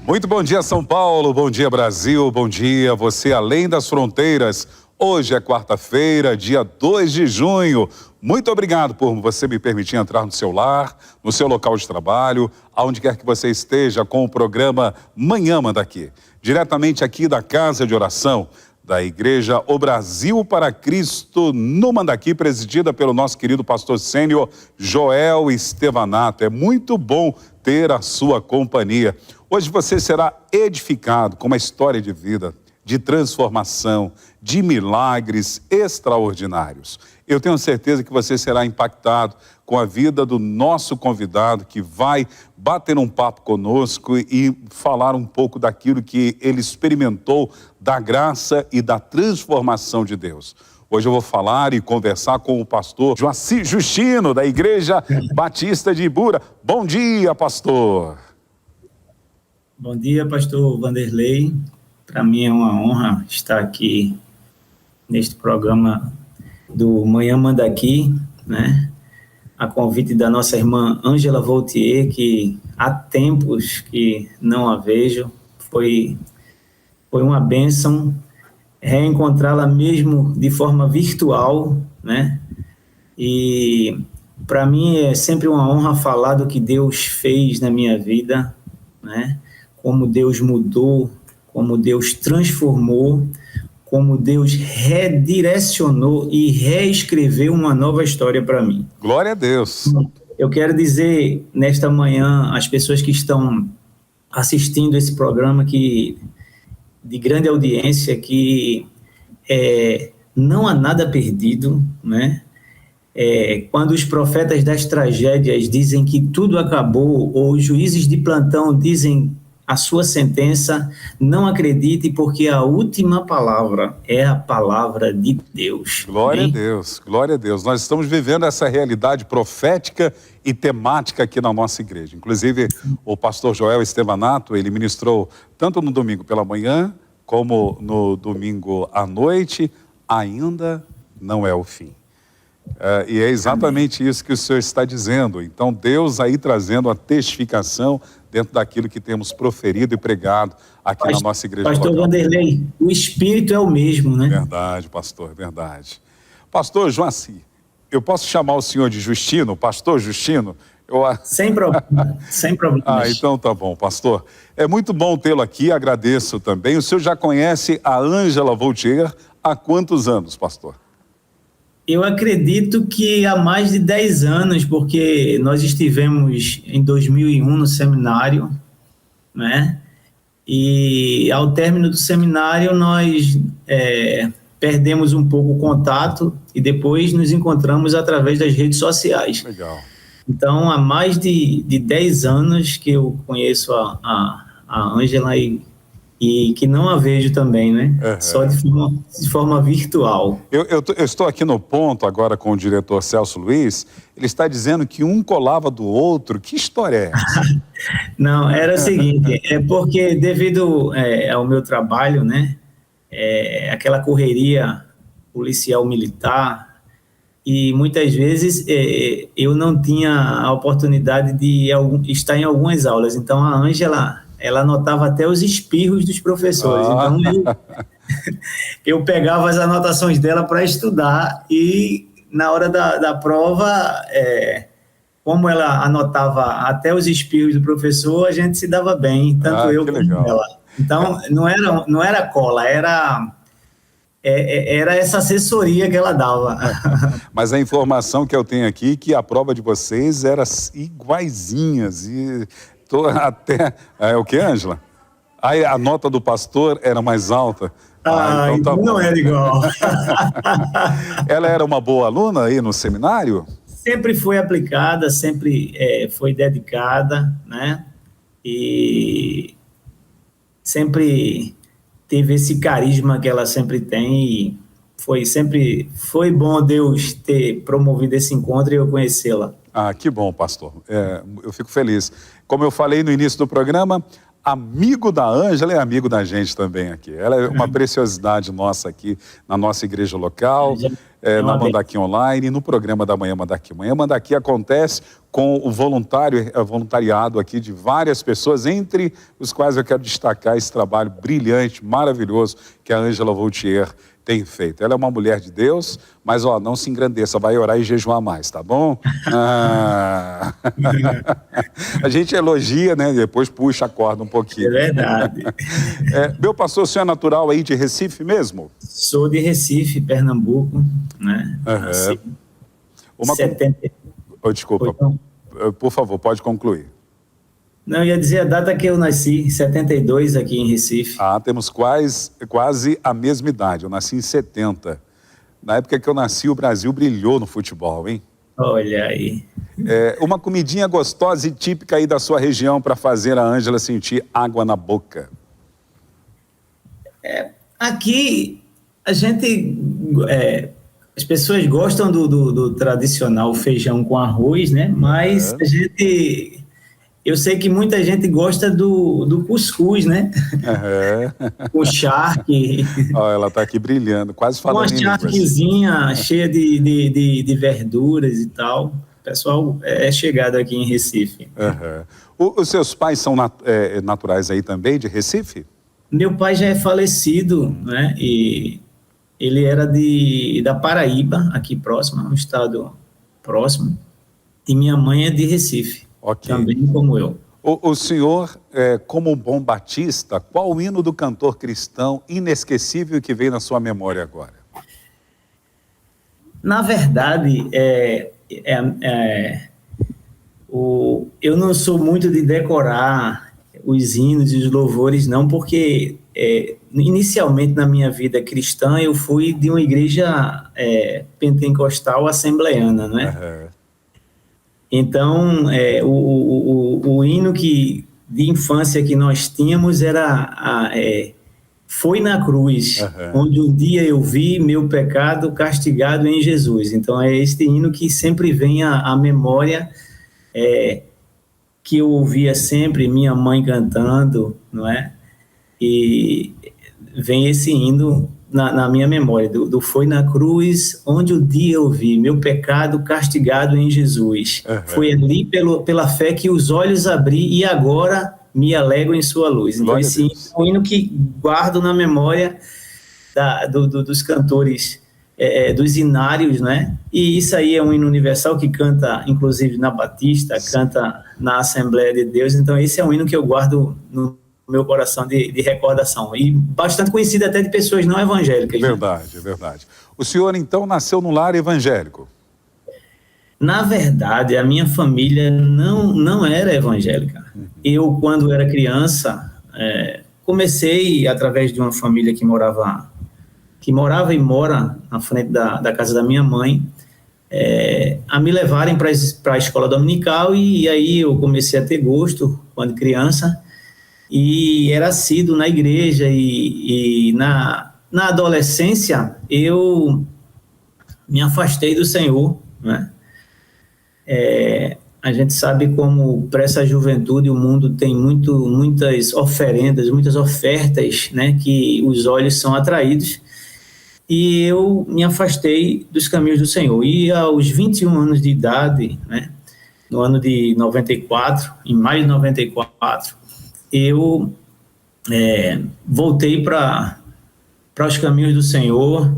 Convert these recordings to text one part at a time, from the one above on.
Muito bom dia, São Paulo, bom dia, Brasil, bom dia, você além das fronteiras. Hoje é quarta-feira, dia 2 de junho. Muito obrigado por você me permitir entrar no seu lar, no seu local de trabalho, aonde quer que você esteja com o programa Manhã Manda Aqui. Diretamente aqui da Casa de Oração da Igreja O Brasil para Cristo no Mandaqui, presidida pelo nosso querido pastor sênior Joel Estevanato. É muito bom ter a sua companhia. Hoje você será edificado com uma história de vida, de transformação, de milagres extraordinários. Eu tenho certeza que você será impactado com a vida do nosso convidado, que vai bater um papo conosco e falar um pouco daquilo que ele experimentou, da graça e da transformação de Deus. Hoje eu vou falar e conversar com o pastor Joaci Justino, da Igreja Batista de Ibura. Bom dia, pastor. Bom dia, pastor Vanderlei. Para mim é uma honra estar aqui neste programa do Manhã Manda Aqui, né? A convite da nossa irmã Ângela Voltier, que há tempos que não a vejo. Foi uma bênção reencontrá-la mesmo de forma virtual, né? E para mim é sempre uma honra falar do que Deus fez na minha vida, né? Como Deus mudou, como Deus transformou, como Deus redirecionou e reescreveu uma nova história para mim. Glória a Deus. Eu quero dizer nesta manhã às pessoas que estão assistindo esse programa de grande audiência que não há nada perdido, né? Quando os profetas das tragédias dizem que tudo acabou, ou os juízes de plantão dizem a sua sentença, não acredite, porque a última palavra é a palavra de Deus. Glória a Deus, glória a Deus. Nós estamos vivendo essa realidade profética e temática aqui na nossa igreja. Inclusive, o pastor Joel Estevanato, ele ministrou tanto no domingo pela manhã, como no domingo à noite, ainda não é o fim. E é exatamente isso que o senhor está dizendo. Então, Deus aí trazendo a testificação dentro daquilo que temos proferido e pregado aqui na nossa igreja. Pastor Vanderlei, o Espírito é o mesmo, né? Verdade, pastor, verdade. Pastor Joaci, eu posso chamar o senhor de Justino, pastor Justino? Sem problema, sem problema. Então tá bom, pastor. É muito bom tê-lo aqui, agradeço também. O senhor já conhece a Ângela Voltier há quantos anos, pastor? Eu acredito que há mais de 10 anos, porque nós estivemos em 2001 no seminário, né? E ao término do seminário nós perdemos um pouco o contato e depois nos encontramos através das redes sociais. Legal. Então, há mais de 10 anos que eu conheço a Ângela e que não a vejo também, né? Uhum. Só de forma virtual. Eu estou aqui no ponto agora com o diretor Celso Luiz. Ele está dizendo que um colava do outro. Que história é essa? Não, era o seguinte, porque devido ao meu trabalho, né? Aquela correria policial militar, e muitas vezes eu não tinha a oportunidade de estar em algumas aulas. Então a Ângela, ela anotava até os espirros dos professores. Então eu pegava as anotações dela para estudar e na hora da prova, como ela anotava até os espirros do professor, a gente se dava bem, tanto eu como ela. Então não era cola, era essa assessoria que ela dava. Mas a informação que eu tenho aqui é que a prova de vocês era iguaizinhas e até... o que, Ângela? Aí a nota do pastor era mais alta. Então tá não era igual. Ela era uma boa aluna aí no seminário? Sempre foi aplicada, sempre foi dedicada, né? E sempre teve esse carisma que ela sempre tem e foi bom Deus ter promovido esse encontro e eu conhecê-la. Que bom, pastor. Eu fico feliz. Como eu falei no início do programa, amigo da Ângela e amigo da gente também aqui. Ela é uma preciosidade nossa aqui na nossa igreja local, na Mandaki Online, no programa da Manhã Mandaki. Manhã Mandaki acontece com o voluntariado aqui de várias pessoas, entre os quais eu quero destacar esse trabalho brilhante, maravilhoso que a Ângela Voltier tem feito. Ela é uma mulher de Deus, mas não se engrandeça, vai orar e jejuar mais, tá bom? A gente elogia, né? Depois puxa a corda um pouquinho. É verdade. Meu pastor, o senhor é natural aí de Recife mesmo? Sou de Recife, Pernambuco, né? Desculpa, por favor, pode concluir. Não, eu ia dizer a data que eu nasci, 72, aqui em Recife. Temos quase a mesma idade. Eu nasci em 70. Na época que eu nasci, o Brasil brilhou no futebol, hein? Olha aí. Uma comidinha gostosa e típica aí da sua região para fazer a Ângela sentir água na boca. Aqui, a gente... as pessoas gostam do tradicional feijão com arroz, né? Mas a gente... Eu sei que muita gente gosta do cuscuz, né? O charque. Ela está aqui brilhando, quase falando em uma charquezinha cheia de verduras e tal. O pessoal é chegado aqui em Recife. Os seus pais são naturais aí também, de Recife? Meu pai já é falecido, né? E ele era da Paraíba, aqui próximo, um estado próximo. E minha mãe é de Recife. Também como eu. O senhor, como um bom batista, qual o hino do cantor cristão inesquecível que vem na sua memória agora? Na verdade, eu não sou muito de decorar os hinos e os louvores, não, porque inicialmente na minha vida cristã eu fui de uma igreja pentecostal assembleiana, não é? Então, o hino de infância que nós tínhamos era Foi na cruz, onde um dia eu vi meu pecado castigado em Jesus. Então, é este hino que sempre vem à memória, que eu ouvia sempre minha mãe cantando, não é? E vem esse hino na minha memória, do Foi na cruz, onde o dia eu vi meu pecado castigado em Jesus. Foi ali pela fé que os olhos abri e agora me alegro em sua luz. Então, esse hino é um hino que guardo na memória dos cantores, dos hinários, né? E isso aí é um hino universal que canta, inclusive, na Batista, canta na Assembleia de Deus. Então, esse é um hino que eu guardo no meu coração de recordação, e bastante conhecido até de pessoas não evangélicas. Verdade, verdade. O senhor, então, nasceu num lar evangélico? Na verdade, a minha família não era evangélica. Eu, quando era criança, comecei, através de uma família que morava e mora na frente da casa da minha mãe, a me levarem para a escola dominical, e aí eu comecei a ter gosto, quando criança, e era assíduo na igreja, e na adolescência eu me afastei do Senhor, né? A gente sabe como para essa juventude o mundo tem muitas oferendas, muitas ofertas, né, que os olhos são atraídos, e eu me afastei dos caminhos do Senhor. E aos 21 anos de idade, né, no ano de 94, em maio de 94, eu voltei para os caminhos do Senhor,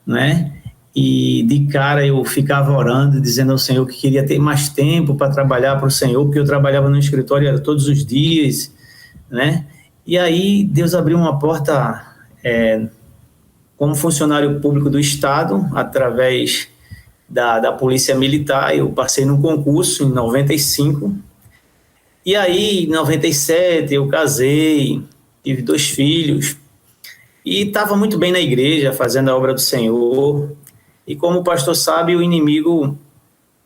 né? E de cara eu ficava orando, dizendo ao Senhor que queria ter mais tempo para trabalhar para o Senhor, porque eu trabalhava no escritório todos os dias, né? E aí Deus abriu uma porta como funcionário público do Estado, através da Polícia Militar. Eu passei num concurso em 95, e aí, em 97, eu casei, tive 2 filhos, e estava muito bem na igreja, fazendo a obra do Senhor. E como o pastor sabe, o inimigo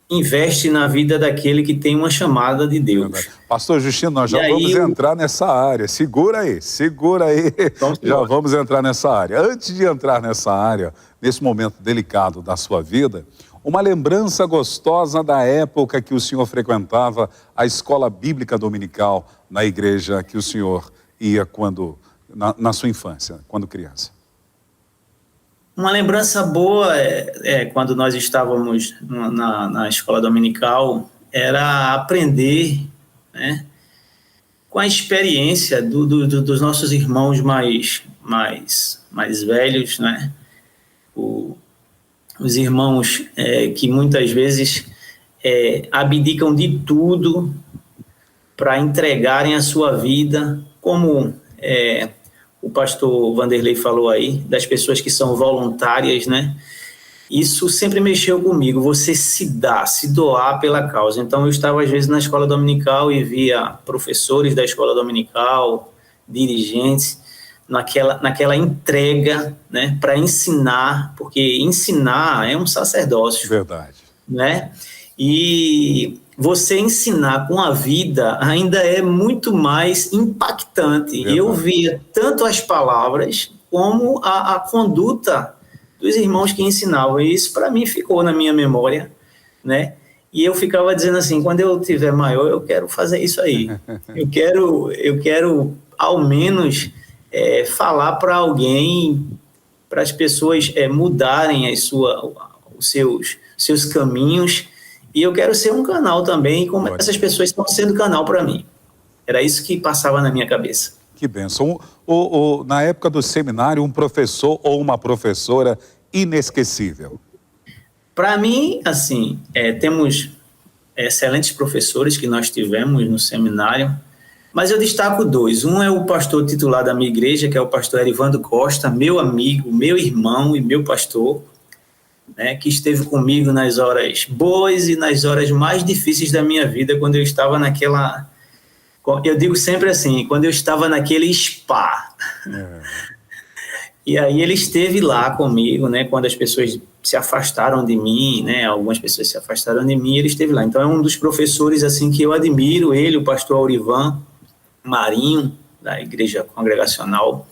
investe na vida daquele que tem uma chamada de Deus. Pastor Justino, nós já vamos entrar nessa área. Segura aí. Já vamos entrar nessa área. Antes de entrar nessa área, nesse momento delicado da sua vida, uma lembrança gostosa da época que o senhor frequentava a escola bíblica dominical na igreja que o senhor ia na sua infância, quando criança. Uma lembrança boa quando nós estávamos na escola dominical, era aprender, né, com a experiência dos nossos irmãos mais velhos, né? Os irmãos que muitas vezes abdicam de tudo para entregarem a sua vida, como o pastor Vanderlei falou aí, das pessoas que são voluntárias, né? Isso sempre mexeu comigo, você se doar pela causa. Então, eu estava, às vezes, na escola dominical e via professores da escola dominical, dirigentes, naquela entrega, né, para ensinar, porque ensinar é um sacerdócio. Verdade. Né? E você ensinar com a vida ainda é muito mais impactante. Verdade. Eu via tanto as palavras como a conduta dos irmãos que ensinavam, e isso para mim ficou na minha memória, né? E eu ficava dizendo assim, quando eu tiver maior, eu quero fazer isso aí. Eu quero ao menos falar para alguém, para as pessoas mudarem os seus caminhos, e eu quero ser um canal também, como essas pessoas estão sendo canal para mim. Era isso que passava na minha cabeça. Que bênção. Na época do seminário, um professor ou uma professora inesquecível? Para mim, assim, temos excelentes professores que nós tivemos no seminário, mas eu destaco dois. Um é o pastor titular da minha igreja, que é o pastor Erivando Costa, meu amigo, meu irmão e meu pastor, né, que esteve comigo nas horas boas e nas horas mais difíceis da minha vida, quando eu estava naquela... Eu digo sempre assim, quando eu estava naquele spa. E aí ele esteve lá comigo, né, quando as pessoas se afastaram de mim, né, algumas pessoas se afastaram de mim, ele esteve lá. Então é um dos professores assim que eu admiro, ele, o pastor Aurivan Marinho, da Igreja Congregacional.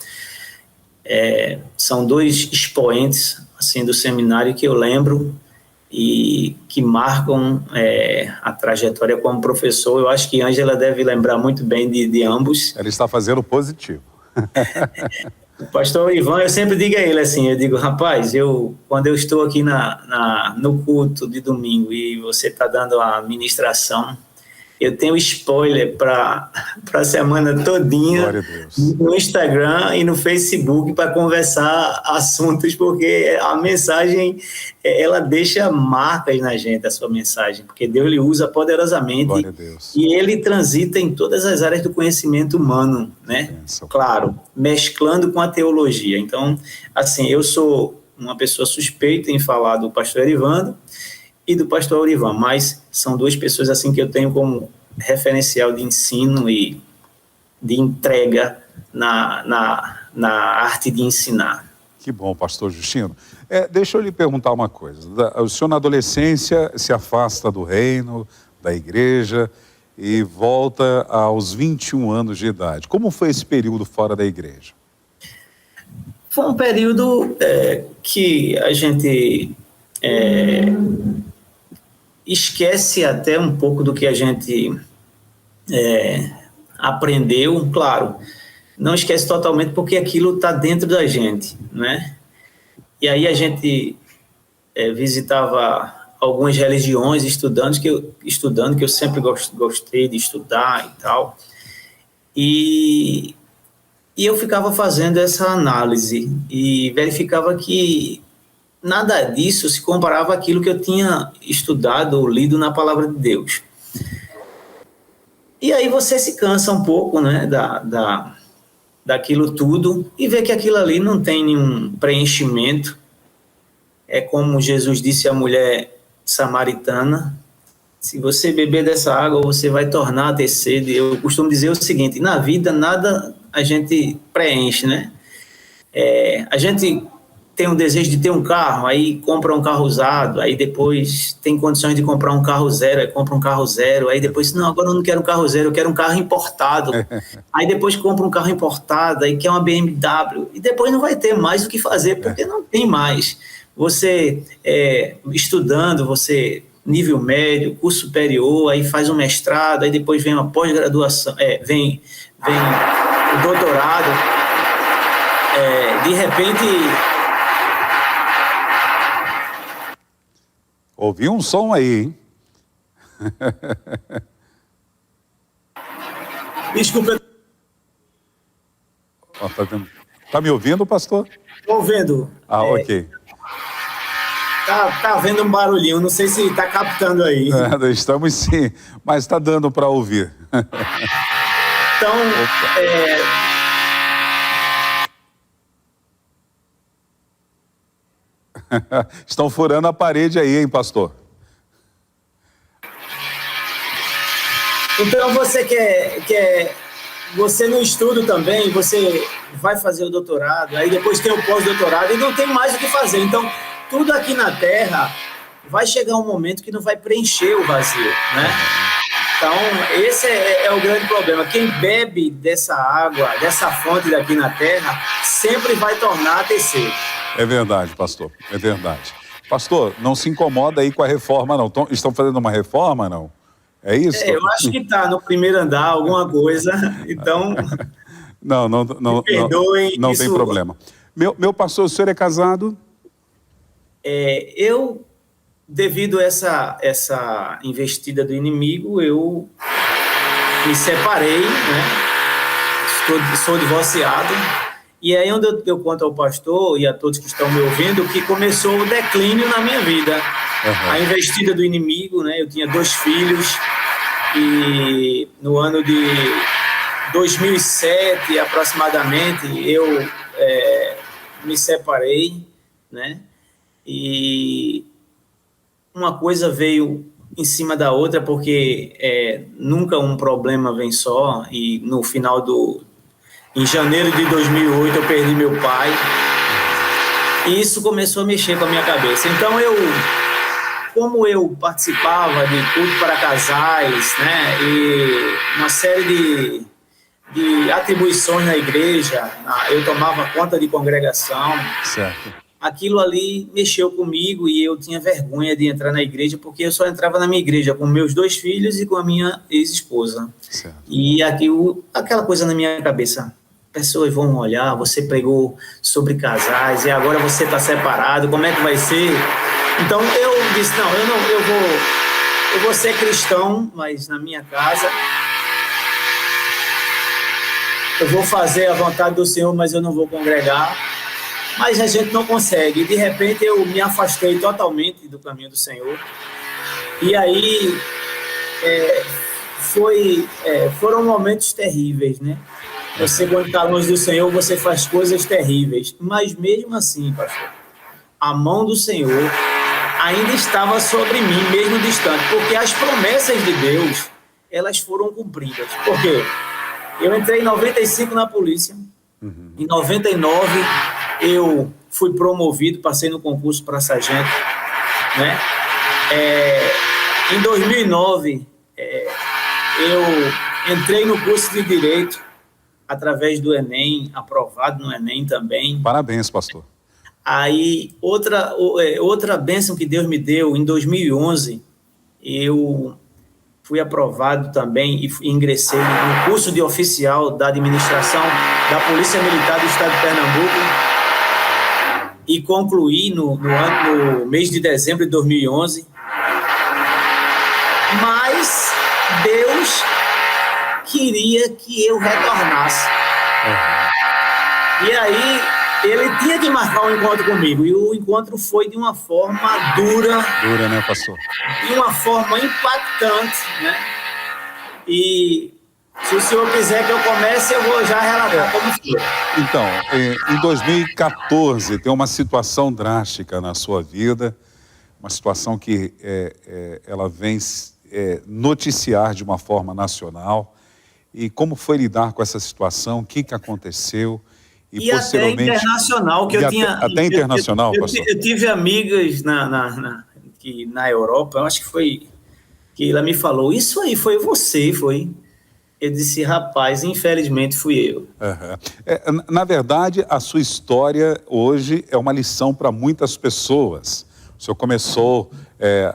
São dois expoentes assim, do seminário que eu lembro e que marcam a trajetória como professor. Eu acho que a Ângela deve lembrar muito bem de ambos. Ela está fazendo positivo. O pastor Ivan, eu sempre digo a ele assim, eu digo, rapaz, quando eu estou aqui no culto de domingo e você está dando a ministração, eu tenho spoiler para a semana todinha no Instagram e no Facebook para conversar assuntos, porque a mensagem, ela deixa marcas na gente, a sua mensagem, porque Deus lhe usa poderosamente e ele transita em todas as áreas do conhecimento humano, né? Claro, mesclando com a teologia. Então, assim, eu sou uma pessoa suspeita em falar do pastor Erivando e do pastor Aurivan, mas são duas pessoas assim que eu tenho como referencial de ensino e de entrega na arte de ensinar. Que bom, pastor Justino. Deixa eu lhe perguntar uma coisa. O senhor na adolescência se afasta do reino, da igreja e volta aos 21 anos de idade. Como foi esse período fora da igreja? Foi um período que a gente esquece até um pouco do que a gente aprendeu, claro, não esquece totalmente porque aquilo está dentro da gente, né? E aí a gente visitava algumas religiões, estudando que eu sempre gostei de estudar e tal, e eu ficava fazendo essa análise e verificava que nada disso se comparava àquilo que eu tinha estudado ou lido na Palavra de Deus. E aí você se cansa um pouco, né, daquilo tudo e vê que aquilo ali não tem nenhum preenchimento. É como Jesus disse à mulher samaritana, se você beber dessa água, você vai tornar a ter sede. Eu costumo dizer o seguinte, na vida nada a gente preenche, né? A gente tem um desejo de ter um carro, aí compra um carro usado, aí depois tem condições de comprar um carro zero, aí compra um carro zero, aí depois, não, agora eu não quero um carro zero, eu quero um carro importado. Aí depois compra um carro importado, aí quer uma BMW, e depois não vai ter mais o que fazer, porque não tem mais. você estudando, você nível médio, curso superior, aí faz um mestrado, aí depois vem uma pós-graduação, vem o doutorado, de repente... Ouvi um som aí, hein? Desculpa. Tá me ouvindo, pastor? Estou ouvindo. Ok. Tá vendo um barulhinho, não sei se está captando aí. Estamos sim, mas está dando para ouvir. Então, estão furando a parede aí, hein, pastor? Então você no estudo também, você vai fazer o doutorado, aí depois tem o pós-doutorado e não tem mais o que fazer. Então, tudo aqui na Terra vai chegar um momento que não vai preencher o vazio, né? Então, esse é o grande problema. Quem bebe dessa água, dessa fonte daqui na Terra, sempre vai tornar a ter sede. É verdade, pastor, é verdade. Pastor, não se incomoda aí com a reforma, não. Estão fazendo uma reforma, não? É isso? Eu acho que está no primeiro andar, alguma coisa, então... Não me perdoem, não tem problema. Meu pastor, o senhor é casado? Eu, devido a essa investida do inimigo, eu me separei, né? Sou divorciado. E aí onde eu conto ao pastor e a todos que estão me ouvindo que começou o declínio na minha vida. Uhum. A investida do inimigo, né? Eu tinha 2 filhos e no ano de 2007, aproximadamente, eu me separei, né? E uma coisa veio em cima da outra, porque nunca um problema vem só, e no final em janeiro de 2008 eu perdi meu pai, e isso começou a mexer com a minha cabeça. Então como eu participava de culto para casais, né, e uma série de atribuições na igreja, eu tomava conta de congregação, certo. Aquilo ali mexeu comigo e eu tinha vergonha de entrar na igreja, porque eu só entrava na minha igreja com meus 2 filhos e com a minha ex-esposa. Certo. E aquela coisa na minha cabeça, pessoas vão olhar, você pregou sobre casais e agora você está separado, como é que vai ser? Então eu disse, eu vou ser cristão, mas na minha casa eu vou fazer a vontade do Senhor, mas eu não vou congregar. Mas a gente não consegue. De repente eu me afastei totalmente do caminho do Senhor. E aí foram momentos terríveis, né? Você, quando está longe do Senhor, você faz coisas terríveis. Mas mesmo assim, pastor, a mão do Senhor ainda estava sobre mim, mesmo distante, porque as promessas de Deus, elas foram cumpridas. Por quê? Eu entrei em 95 na polícia. Em 99 eu fui promovido, passei no concurso para sargento, né? Em 2009 eu entrei no curso de Direito através do Enem, aprovado no Enem também. Parabéns, pastor. Aí outra bênção que Deus me deu, em 2011 eu fui aprovado também e ingressei no curso de oficial da administração da Polícia Militar do Estado de Pernambuco e concluí no mês de dezembro de 2011. Mas Deus queria que eu retornasse. E aí ele tinha que marcar um encontro comigo, e o encontro foi de uma forma dura. Dura, né, pastor? De uma forma impactante, né? E se o senhor quiser que eu comece, eu vou já relatar como foi. Então, em 2014, tem uma situação drástica na sua vida, uma situação que ela vem noticiar de uma forma nacional. E como foi lidar com essa situação? O que aconteceu? E posteriormente, até internacional, que eu tinha... Até internacional, pastor? Eu tive amigas na Europa, eu acho que foi, que ela me falou, isso aí foi você, foi. Eu disse, rapaz, infelizmente fui eu. Na verdade, a sua história hoje é uma lição para muitas pessoas. O senhor começou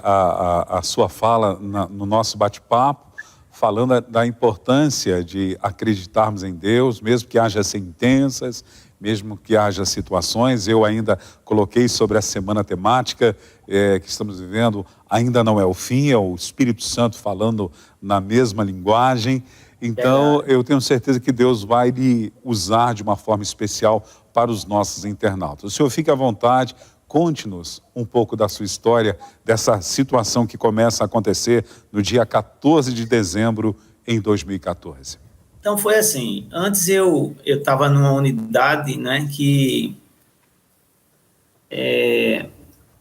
a sua fala no nosso bate-papo, falando da importância de acreditarmos em Deus, mesmo que haja sentenças, mesmo que haja situações. Eu ainda coloquei sobre a semana temática que estamos vivendo, ainda não é o fim, é o Espírito Santo falando na mesma linguagem. Então, eu tenho certeza que Deus vai lhe usar de uma forma especial para os nossos internautas. O senhor fique à vontade, conte-nos um pouco da sua história, dessa situação que começa a acontecer no dia 14 de dezembro em 2014. Então foi assim, antes eu estava numa unidade, né, que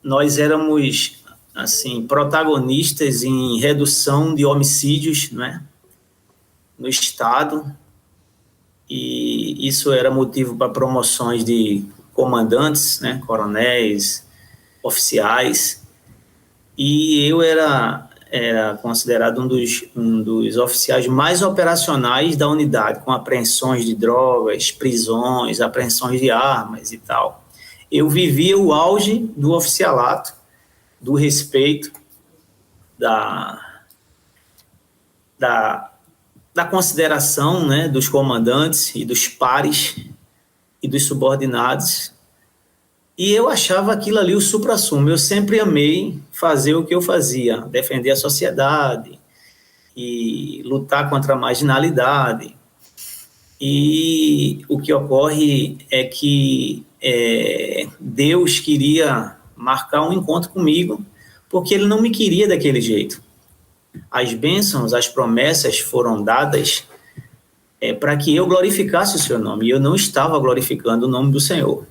nós éramos, assim, protagonistas em redução de homicídios, né, no estado, e isso era motivo para promoções de comandantes, né, coronéis, oficiais, e eu era considerado um dos oficiais mais operacionais da unidade, com apreensões de drogas, prisões, apreensões de armas e tal. Eu vivia o auge do oficialato, do respeito, da consideração, né, dos comandantes e dos pares e dos subordinados. E eu achava aquilo ali o suprassumo. Eu sempre amei fazer o que eu fazia, defender a sociedade e lutar contra a marginalidade. E o que ocorre é que Deus queria marcar um encontro comigo, porque Ele não me queria daquele jeito. As bênçãos, as promessas foram dadas para que eu glorificasse o seu nome, e eu não estava glorificando o nome do Senhor.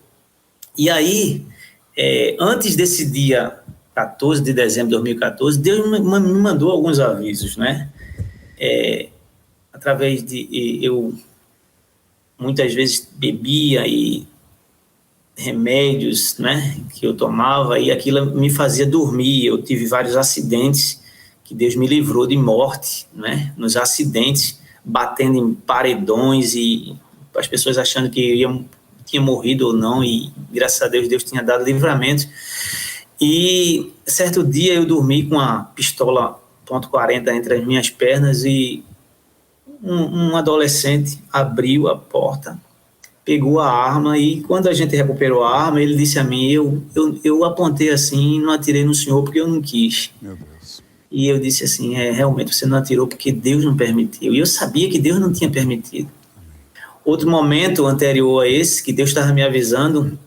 E aí, antes desse dia 14 de dezembro de 2014, Deus me mandou alguns avisos, né? Através de... Eu muitas vezes bebia e remédios, né, que eu tomava, e aquilo me fazia dormir. Eu tive vários acidentes, que Deus me livrou de morte, né? Nos acidentes, batendo em paredões e as pessoas achando que tinha morrido ou não, e graças a Deus, Deus tinha dado livramento. E certo dia eu dormi com uma pistola .40 entre as minhas pernas, e um adolescente abriu a porta, pegou a arma, e quando a gente recuperou a arma, ele disse a mim, eu apontei assim e não atirei no senhor porque eu não quis. Meu Deus. E eu disse assim, realmente você não atirou porque Deus não permitiu. E eu sabia que Deus não tinha permitido. Outro momento anterior a esse, que Deus estava me avisando,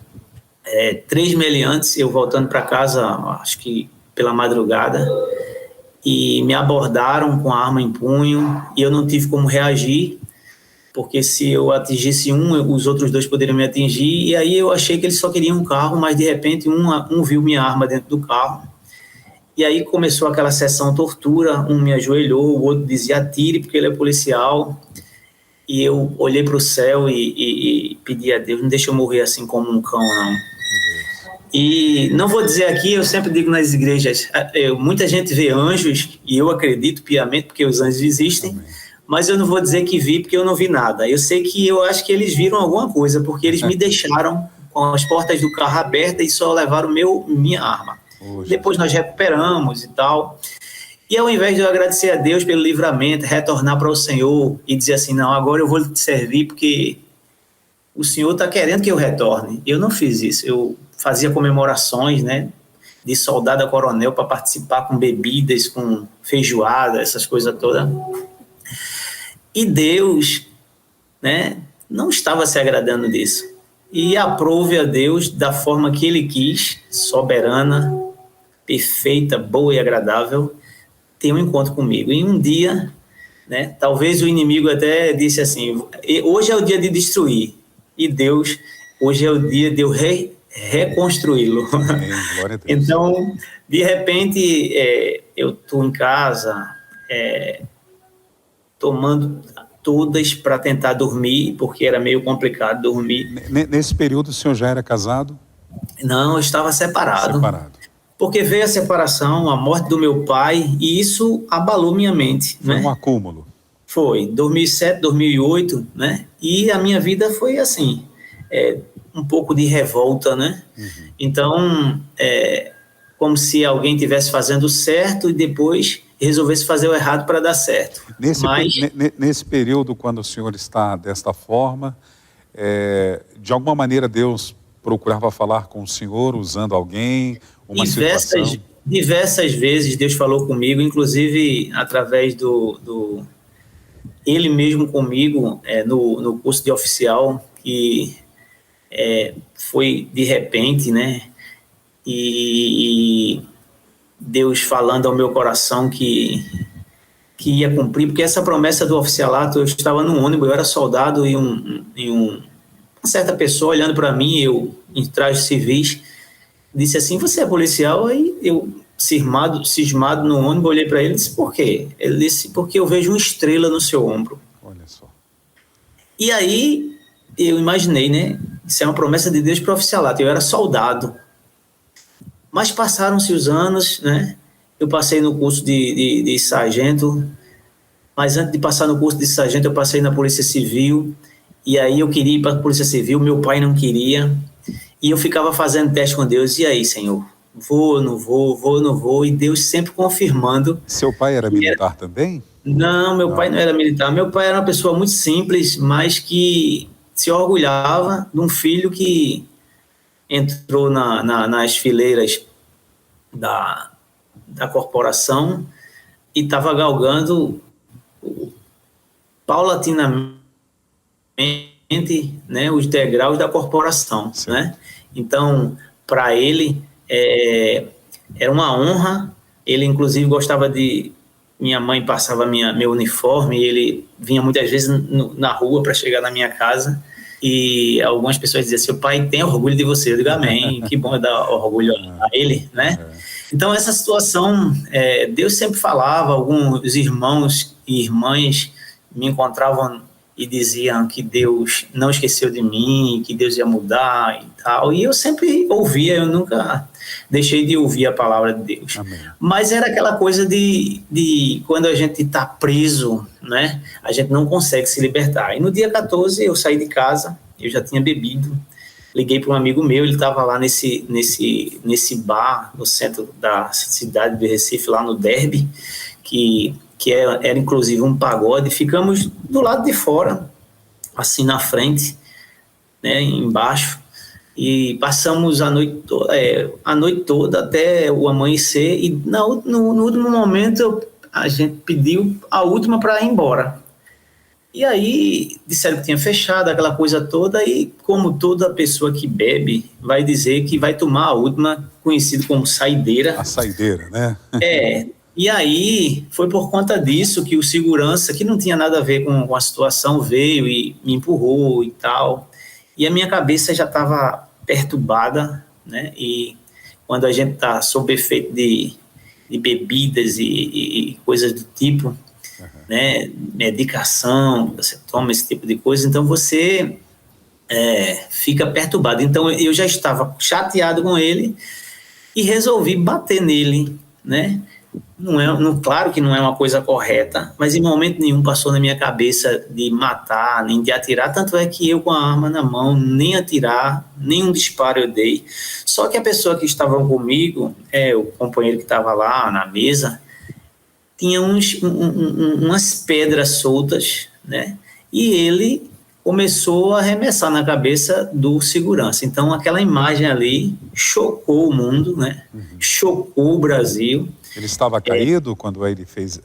3 meses antes, eu voltando para casa, acho que pela madrugada, e me abordaram com a arma em punho, e eu não tive como reagir, porque se eu atingisse um, os outros 2 poderiam me atingir, e aí eu achei que eles só queriam um carro, mas de repente um viu minha arma dentro do carro, e aí começou aquela sessão tortura, um me ajoelhou, o outro dizia atire porque ele é policial. E eu olhei para o céu e pedi a Deus, não deixa eu morrer assim como um cão, não. E não vou dizer aqui, eu sempre digo nas igrejas, muita gente vê anjos, e eu acredito piamente, porque os anjos existem, mas eu não vou dizer que vi, porque eu não vi nada. Eu sei que eu acho que eles viram alguma coisa, porque eles me deixaram com as portas do carro abertas e só levaram minha arma. Depois nós recuperamos e tal. E ao invés de eu agradecer a Deus pelo livramento, retornar para o Senhor e dizer assim, não, agora eu vou te servir porque o Senhor está querendo que eu retorne. Eu não fiz isso. Eu fazia comemorações, né, de soldado a coronel para participar com bebidas, com feijoada, essas coisas todas. E Deus, né, não estava se agradando disso. E aprove a Deus da forma que Ele quis, soberana, perfeita, boa e agradável, ter um encontro comigo. E um dia, né, talvez o inimigo até disse assim, hoje é o dia de destruir, e Deus, hoje é o dia de eu reconstruí-lo. Então, de repente, eu estou em casa, tomando todas para tentar dormir, porque era meio complicado dormir. Nesse período o senhor já era casado? Não, eu estava separado. Porque veio a separação, a morte do meu pai, e isso abalou minha mente. Foi, né? Um acúmulo. Foi, 2007, 2008, né? E a minha vida foi assim, um pouco de revolta, né? Então, como se alguém estivesse fazendo certo e depois resolvesse fazer o errado para dar certo. Nesse período, quando o senhor está desta forma, de alguma maneira Deus procurava falar com o senhor usando alguém, uma situação? Diversas vezes Deus falou comigo, inclusive através ele mesmo comigo no curso de oficial, que foi de repente, né? E Deus falando ao meu coração que ia cumprir, porque essa promessa do oficialato, eu estava num ônibus, eu era soldado e uma certa pessoa olhando para mim, eu em trajes civis, disse assim: você é policial? Aí eu, cismado no ônibus, olhei para ele e disse: por quê? Ele disse: porque eu vejo uma estrela no seu ombro. Olha só. E aí eu imaginei, né? Isso é uma promessa de Deus para o oficialato. Eu era soldado. Mas passaram-se os anos, né? Eu passei no curso de sargento, mas antes de passar no curso de sargento, eu passei na Polícia Civil, e aí eu queria ir para a Polícia Civil, meu pai não queria, e eu ficava fazendo teste com Deus: e aí, Senhor? Vou, não vou, e Deus sempre confirmando. Seu pai era militar também? Não, meu pai não era militar. Meu pai era uma pessoa muito simples, mas que se orgulhava de um filho que entrou nas fileiras da corporação e estava galgando paulatinamente, né, os degraus da corporação, né? Então, para ele, era uma honra. Ele, inclusive, gostava de... Minha mãe passava meu uniforme e ele vinha muitas vezes na rua para chegar na minha casa, e algumas pessoas diziam: seu pai tem orgulho de você. Eu digo: amém, que bom dar orgulho a ele, né? Então, essa situação, Deus sempre falava. Alguns irmãos e irmãs me encontravam e diziam que Deus não esqueceu de mim, que Deus ia mudar e tal, e eu sempre ouvia, eu nunca deixei de ouvir a palavra de Deus. Amém. Mas era aquela coisa de quando a gente está preso, né, a gente não consegue se libertar. E no dia 14 eu saí de casa, eu já tinha bebido, liguei para um amigo meu, ele estava lá nesse bar no centro da cidade de Recife, lá no Derby, que era inclusive um pagode. Ficamos do lado de fora, assim na frente, né, embaixo, e passamos a noite toda até o amanhecer, e no último momento a gente pediu a última para ir embora. E aí disseram que tinha fechado, aquela coisa toda, e como toda pessoa que bebe vai dizer que vai tomar a última, conhecido como saideira. A saideira, né? E aí foi por conta disso que o segurança, que não tinha nada a ver com a situação, veio e me empurrou e tal. E a minha cabeça já estava perturbada, né? E quando a gente está sob efeito de bebidas e coisas do tipo, né? Medicação, você toma esse tipo de coisa, então você fica perturbado. Então eu já estava chateado com ele e resolvi bater nele, né? Claro que não é uma coisa correta, mas em momento nenhum passou na minha cabeça de matar, nem de atirar. Tanto é que eu, com a arma na mão, nem atirar, nem um disparo eu dei. Só que a pessoa que estava comigo, o companheiro que estava lá na mesa, tinha umas pedras soltas, né? E ele começou a arremessar na cabeça do segurança. Então aquela imagem ali chocou o mundo, né? Chocou o Brasil. Ele estava caído quando ele fez,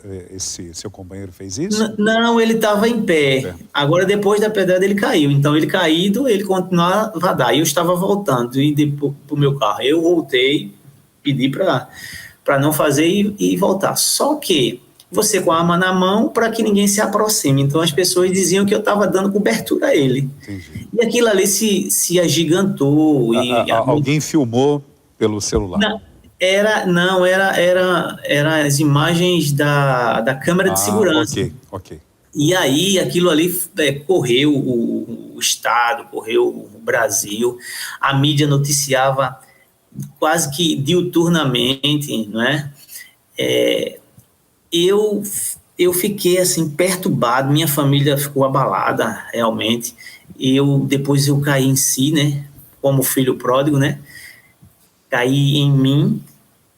seu companheiro fez isso? Não, ele estava em pé. Agora, depois da pedrada, ele caiu. Então, ele caído, ele continuava a dar. E eu estava voltando para o meu carro. Eu voltei, pedi para não fazer e voltar. Só que você com a arma na mão para que ninguém se aproxime. Então, as pessoas diziam que eu estava dando cobertura a ele. Entendi. E aquilo ali se agigantou. Alguém filmou pelo celular? Era as imagens da câmera de segurança. Ok. E aí aquilo ali correu o Estado, correu o Brasil, a mídia noticiava quase que diuturnamente, não é? Eu eu fiquei assim perturbado, minha família ficou abalada realmente. Depois eu caí em si, né? Como filho pródigo, né? Caí em mim,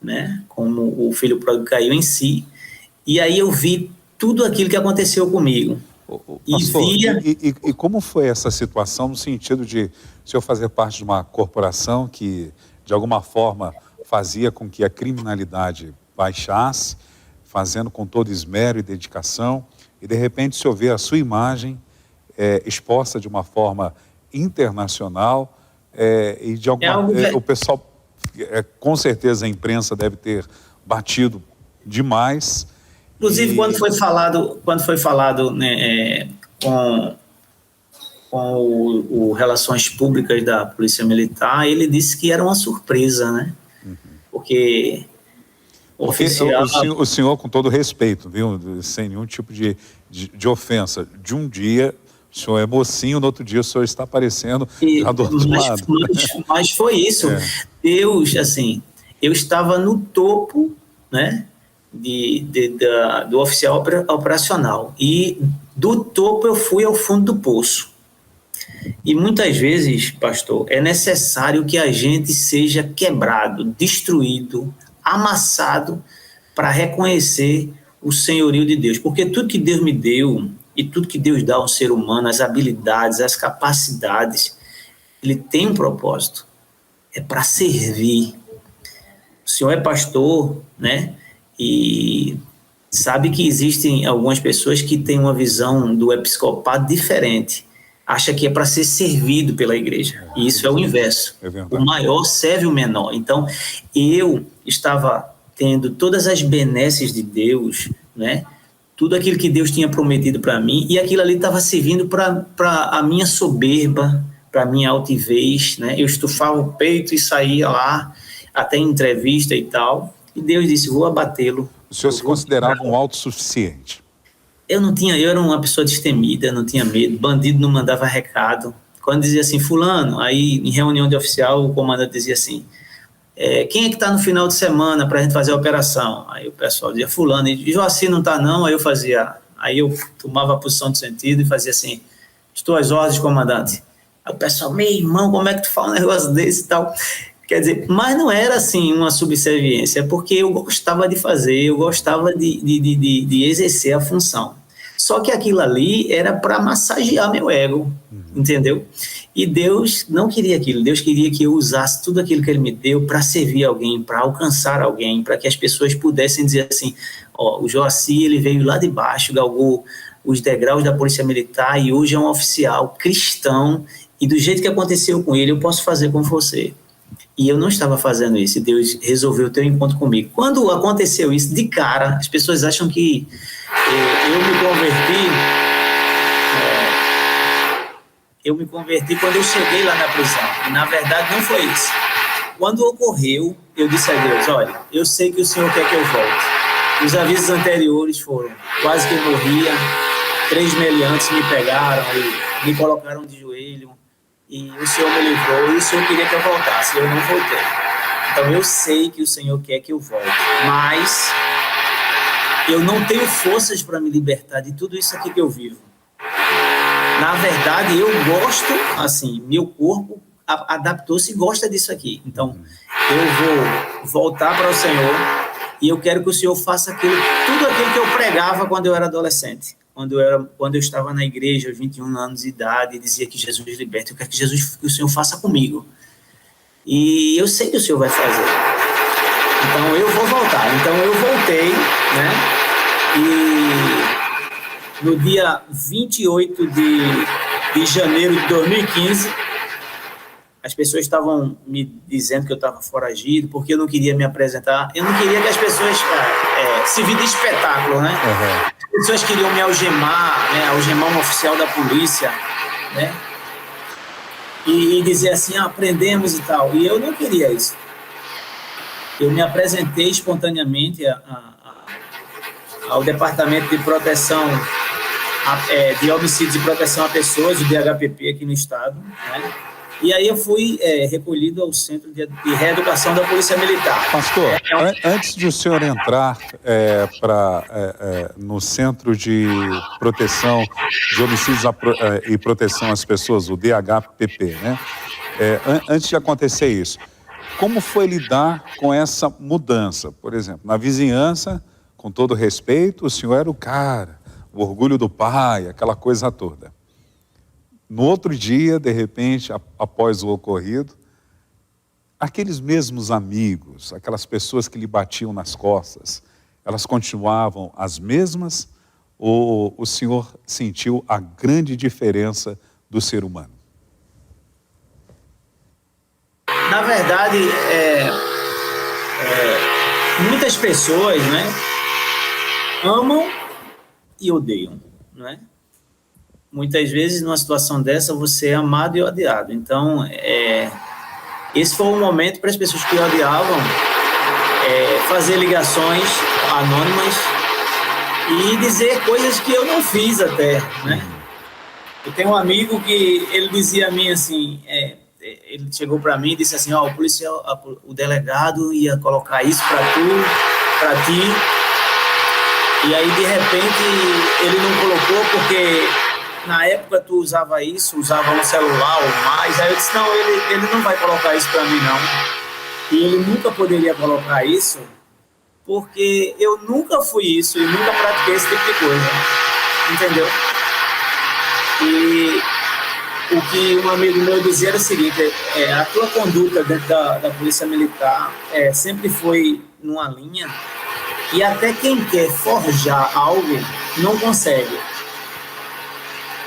né? Como o filho pródigo caiu em si. E aí eu vi tudo aquilo que aconteceu comigo. E Pastor, via, e como foi essa situação no sentido de o senhor fazer parte de uma corporação que, de alguma forma, fazia com que a criminalidade baixasse, fazendo com todo esmero e dedicação, e de repente o senhor vê a sua imagem exposta de uma forma internacional, e de é alguma... algo o pessoal, com certeza a imprensa deve ter batido demais. inclusive E quando foi falado, né, com o Relações Públicas da Polícia Militar, ele disse que era uma surpresa, né? Porque o porque oficial... o senhor, com todo respeito, viu, sem nenhum tipo de ofensa, de um dia o senhor é mocinho, no outro dia o senhor está aparecendo já do outro lado. Mas foi isso. Deus, assim, eu estava no topo, né, do oficial operacional, e do topo eu fui ao fundo do poço. E muitas vezes, pastor, é necessário que a gente seja quebrado, destruído, amassado, para reconhecer o senhorio de Deus. Porque tudo que Deus me deu e tudo que Deus dá ao ser humano, as habilidades, as capacidades, ele tem um propósito. É para servir. O senhor é pastor, né? E sabe que existem algumas pessoas que têm uma visão do episcopado diferente. Acha que é para ser servido pela igreja. E isso é o inverso. O maior serve o menor. Então, eu estava tendo todas as benesses de Deus, né? Tudo aquilo que Deus tinha prometido para mim, e aquilo ali estava servindo para a minha soberba, para a minha altivez, né? Eu estufava o peito e saía lá, até em entrevista e tal, e Deus disse, vou abatê-lo. O senhor se considerava um autossuficiente? Eu era uma pessoa destemida, não tinha medo, bandido não mandava recado. Quando dizia assim, fulano, aí em reunião de oficial, o comandante dizia assim, quem é que está no final de semana para a gente fazer a operação? Aí o pessoal dizia, fulano, e Joaci não está não, aí eu tomava a posição de sentido e fazia assim, estou às ordens, comandante. Aí o pessoal, meu irmão, como é que tu fala um negócio desse e tal? Quer dizer, mas não era assim uma subserviência, porque eu gostava de fazer, eu gostava de exercer a função. Só que aquilo ali era para massagear meu ego, entendeu? E Deus não queria aquilo, Deus queria que eu usasse tudo aquilo que Ele me deu para servir alguém, para alcançar alguém, para que as pessoas pudessem dizer assim, ó, o Joaci, ele veio lá de baixo, galgou os degraus da Polícia Militar e hoje é um oficial cristão e do jeito que aconteceu com ele, eu posso fazer com você. E eu não estava fazendo isso, e Deus resolveu ter um encontro comigo. Quando aconteceu isso, de cara, as pessoas acham que eu me converti quando eu cheguei lá na prisão, e na verdade não foi isso. Quando ocorreu, eu disse a Deus, olha, eu sei que o Senhor quer que eu volte. Os avisos anteriores foram, quase que eu morria, 3 meliantes me pegaram e me colocaram de joelho, e o Senhor me livrou, e o Senhor queria que eu voltasse, e eu não voltei. Então eu sei que o Senhor quer que eu volte, mas eu não tenho forças para me libertar de tudo isso aqui que eu vivo. Na verdade, eu gosto, assim, meu corpo adaptou-se e gosta disso aqui. Então, eu vou voltar para o Senhor e eu quero que o Senhor faça tudo aquilo que eu pregava quando eu era adolescente. Quando eu estava na igreja, aos 21 anos de idade, e dizia que Jesus liberta. Eu quero que o Senhor faça comigo. E eu sei que o Senhor vai fazer. Então, eu vou voltar. Então, eu voltei, né? E no dia 28 de janeiro de 2015, as pessoas estavam me dizendo que eu estava foragido, porque eu não queria me apresentar. Eu não queria que as pessoas se vissem de espetáculo, né? Uhum. As pessoas queriam me algemar, né? Algemar um oficial da polícia, né? E dizer assim, prendemos e tal. E eu não queria isso. Eu me apresentei espontaneamente ao Departamento de Proteção, de Homicídios e Proteção a Pessoas, o DHPP aqui no estado, né? E aí eu fui recolhido ao Centro de Reeducação da Polícia Militar. Pastor, antes de o senhor entrar no Centro de Proteção de Homicídios e Proteção às Pessoas, o DHPP, né? Antes de acontecer isso, como foi lidar com essa mudança? Por exemplo, na vizinhança, com todo respeito, o senhor era o cara, o orgulho do pai, aquela coisa toda. No outro dia, de repente, após o ocorrido, aqueles mesmos amigos, aquelas pessoas que lhe batiam nas costas, elas continuavam as mesmas ou o senhor sentiu a grande diferença do ser humano? Na verdade, muitas pessoas, né, amam e odeiam, não é? Muitas vezes, numa situação dessa, você é amado e odiado. Então, esse foi um momento para as pessoas que odiavam fazer ligações anônimas e dizer coisas que eu não fiz até, né? Eu tenho um amigo que ele dizia a mim assim, ele chegou para mim e disse assim, o policial, o delegado ia colocar isso para ti, e aí, de repente, ele não colocou porque... Na época, tu usava um celular ou mais. Aí eu disse, não, ele não vai colocar isso para mim, não. E ele nunca poderia colocar isso, porque eu nunca fui isso e nunca pratiquei esse tipo de coisa. Entendeu? E o que um amigo meu dizia era o seguinte, a tua conduta dentro da Polícia Militar sempre foi numa linha e até quem quer forjar algo não consegue.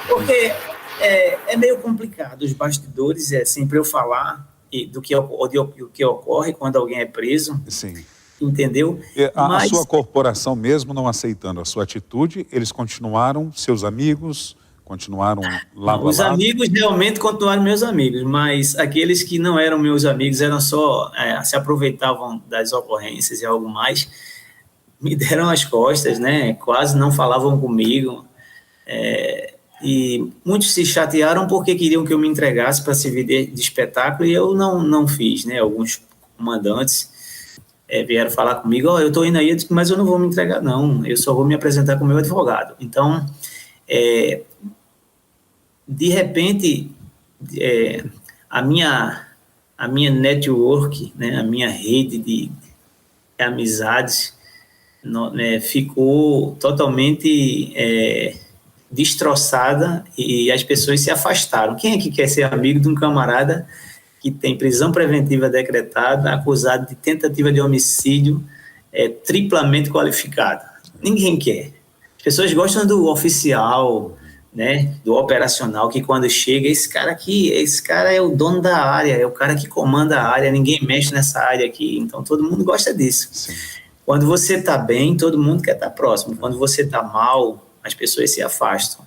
Porque é meio complicado, os bastidores, sempre eu falar do que ocorre quando alguém é preso. Sim. Entendeu? A sua corporação, mesmo não aceitando a sua atitude, eles continuaram seus amigos, continuaram lado a lado? Os amigos realmente continuaram meus amigos, mas aqueles que não eram meus amigos, eram só, se aproveitavam das ocorrências e algo mais, me deram as costas, né? Quase não falavam comigo. E muitos se chatearam porque queriam que eu me entregasse para servir de espetáculo e eu não fiz, né? Alguns comandantes vieram falar comigo, eu estou indo aí, eu disse, mas eu não vou me entregar não, eu só vou me apresentar com o meu advogado. Então, de repente, a minha network, né? A minha rede de amizades ficou totalmente... destroçada e as pessoas se afastaram. Quem é que quer ser amigo de um camarada que tem prisão preventiva decretada, acusado de tentativa de homicídio triplamente qualificado? Ninguém quer. As pessoas gostam do oficial, né, do operacional, que quando chega, esse cara é o dono da área, é o cara que comanda a área, ninguém mexe nessa área aqui, então todo mundo gosta disso. Sim. Quando você está bem, todo mundo quer estar próximo. Quando você está mal, as pessoas se afastam.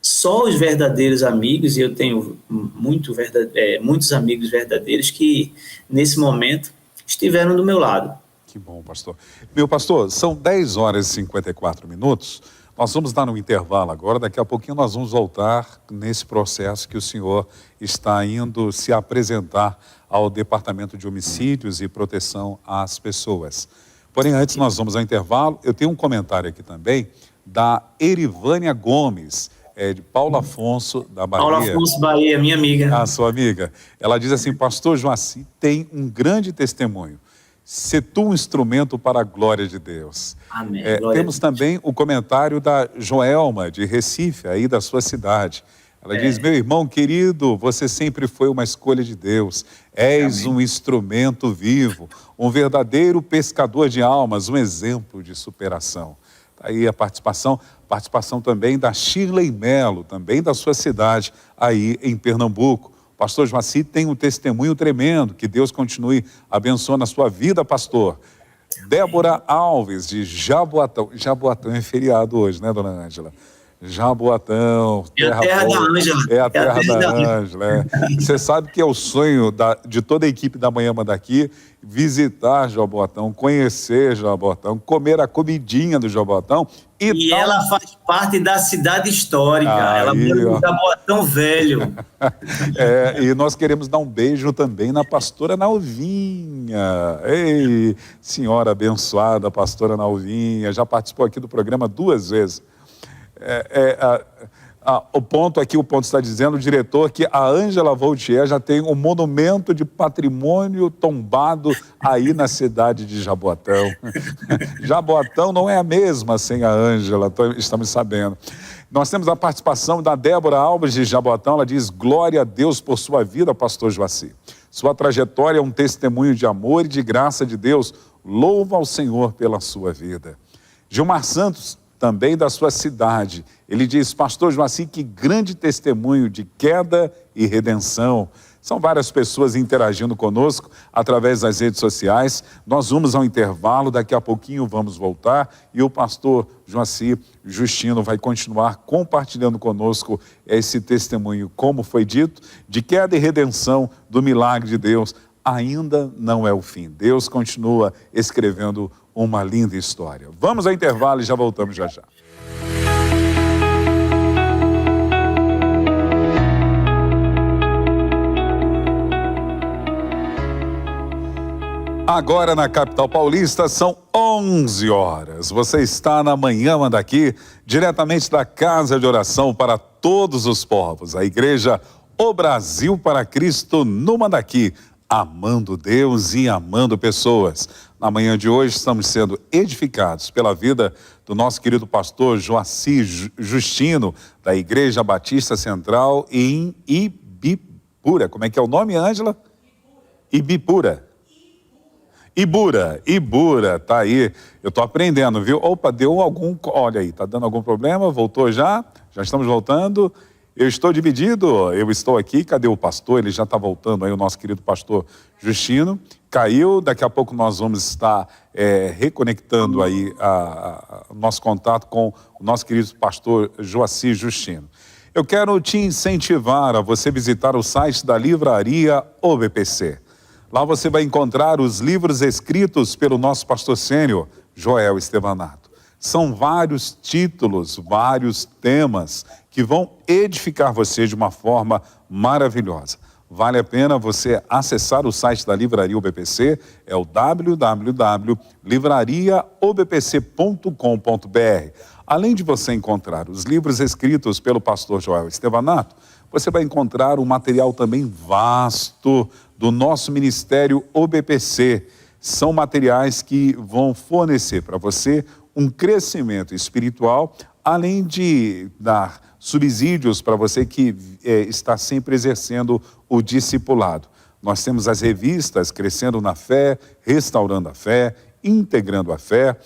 Só os verdadeiros amigos, e eu tenho muitos amigos verdadeiros que, nesse momento, estiveram do meu lado. Que bom, pastor. Meu pastor, são 10 horas e 54 minutos. Nós vamos dar um intervalo agora. Daqui a pouquinho nós vamos voltar nesse processo que o senhor está indo se apresentar ao Departamento de Homicídios e Proteção às Pessoas. Porém, antes nós vamos ao intervalo. Eu tenho um comentário aqui também da Erivânia Gomes, de Paulo Afonso, da Bahia. Paulo Afonso, Bahia, minha amiga. A sua amiga. Ela diz assim, pastor Joaci tem um grande testemunho. Se tu um instrumento para a glória de Deus. Amém. Temos também o comentário da Joelma, de Recife, aí da sua cidade. Ela diz, meu irmão querido, você sempre foi uma escolha de Deus. És um instrumento vivo, um verdadeiro pescador de almas, um exemplo de superação. Aí a participação também da Shirley Melo, também da sua cidade, aí em Pernambuco. O pastor Joaci tem um testemunho tremendo, que Deus continue abençoando a sua vida, pastor. Débora Alves, de Jaboatão. Jaboatão é feriado hoje, né, dona Ângela? Jaboatão, É a terra da Ângela. É a terra da Ângela. Você sabe que é o sonho de toda a equipe da Manhã Manda Aqui visitar Jaboatão, conhecer Jaboatão, comer a comidinha do Jaboatão. E ela faz parte da cidade histórica. Ela mora no Jaboatão Velho. E nós queremos dar um beijo também na pastora Nalvinha. Ei, senhora abençoada, pastora Nalvinha, já participou aqui do programa 2 vezes. O ponto está dizendo, o diretor, que a Ângela Voltier já tem um monumento de patrimônio tombado aí na cidade de Jaboatão. Jaboatão não é a mesma sem a Ângela, estamos sabendo. Nós temos a participação da Débora Alves de Jaboatão. Ela diz: glória a Deus por sua vida, pastor Joaci. Sua trajetória é um testemunho de amor e de graça de Deus. Louva ao Senhor pela sua vida. Gilmar Santos, também da sua cidade, ele diz: pastor Joaci, que grande testemunho de queda e redenção. São várias pessoas interagindo conosco através das redes sociais. Nós vamos ao intervalo, daqui a pouquinho vamos voltar e o pastor Joaci Justino vai continuar compartilhando conosco esse testemunho, como foi dito, de queda e redenção do milagre de Deus. Ainda não é o fim. Deus continua escrevendo uma linda história. Vamos ao intervalo e já voltamos já. Agora na capital paulista são 11 horas. Você está na Manhã Manda Aqui, diretamente da Casa de Oração para Todos os Povos, a Igreja O Brasil para Cristo no Mandaqui, amando Deus e amando pessoas. Na manhã de hoje estamos sendo edificados pela vida do nosso querido pastor Joaci Justino, da Igreja Batista Central em Ibipura. Como é que é o nome, Ângela? Ibipura. Ibura, tá aí. Eu tô aprendendo, viu? Opa, deu algum... Olha aí, tá dando algum problema? Voltou já? Já estamos voltando? Eu estou dividido, eu estou aqui, cadê o pastor? Ele já está voltando aí, o nosso querido pastor Justino. Caiu, daqui a pouco nós vamos estar reconectando aí o nosso contato com o nosso querido pastor Joaci Justino. Eu quero te incentivar a você visitar o site da Livraria OBPC. Lá você vai encontrar os livros escritos pelo nosso pastor sênior, Joel Estevanato. São vários títulos, vários temas que vão edificar você de uma forma maravilhosa. Vale a pena você acessar o site da Livraria OBPC, é o www.livrariaobpc.com.br. Além de você encontrar os livros escritos pelo pastor Joel Estevanato, você vai encontrar um material também vasto do nosso Ministério OBPC. São materiais que vão fornecer para você um crescimento espiritual, além de dar subsídios para você que está sempre exercendo o discipulado. Nós temos as revistas Crescendo na Fé, Restaurando a Fé, Integrando a Fé,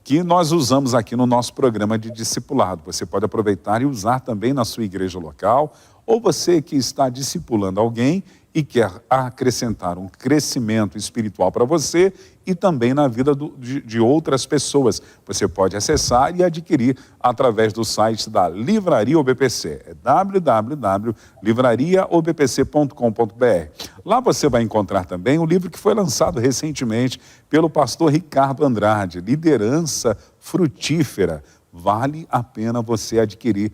que nós usamos aqui no nosso programa de discipulado. Você pode aproveitar e usar também na sua igreja local, ou você que está discipulando alguém e quer acrescentar um crescimento espiritual para você e também na vida de outras pessoas. Você pode acessar e adquirir através do site da Livraria OBPC. É www.livrariaobpc.com.br. Lá você vai encontrar também um livro que foi lançado recentemente pelo pastor Ricardo Andrade, Liderança Frutífera. Vale a pena você adquirir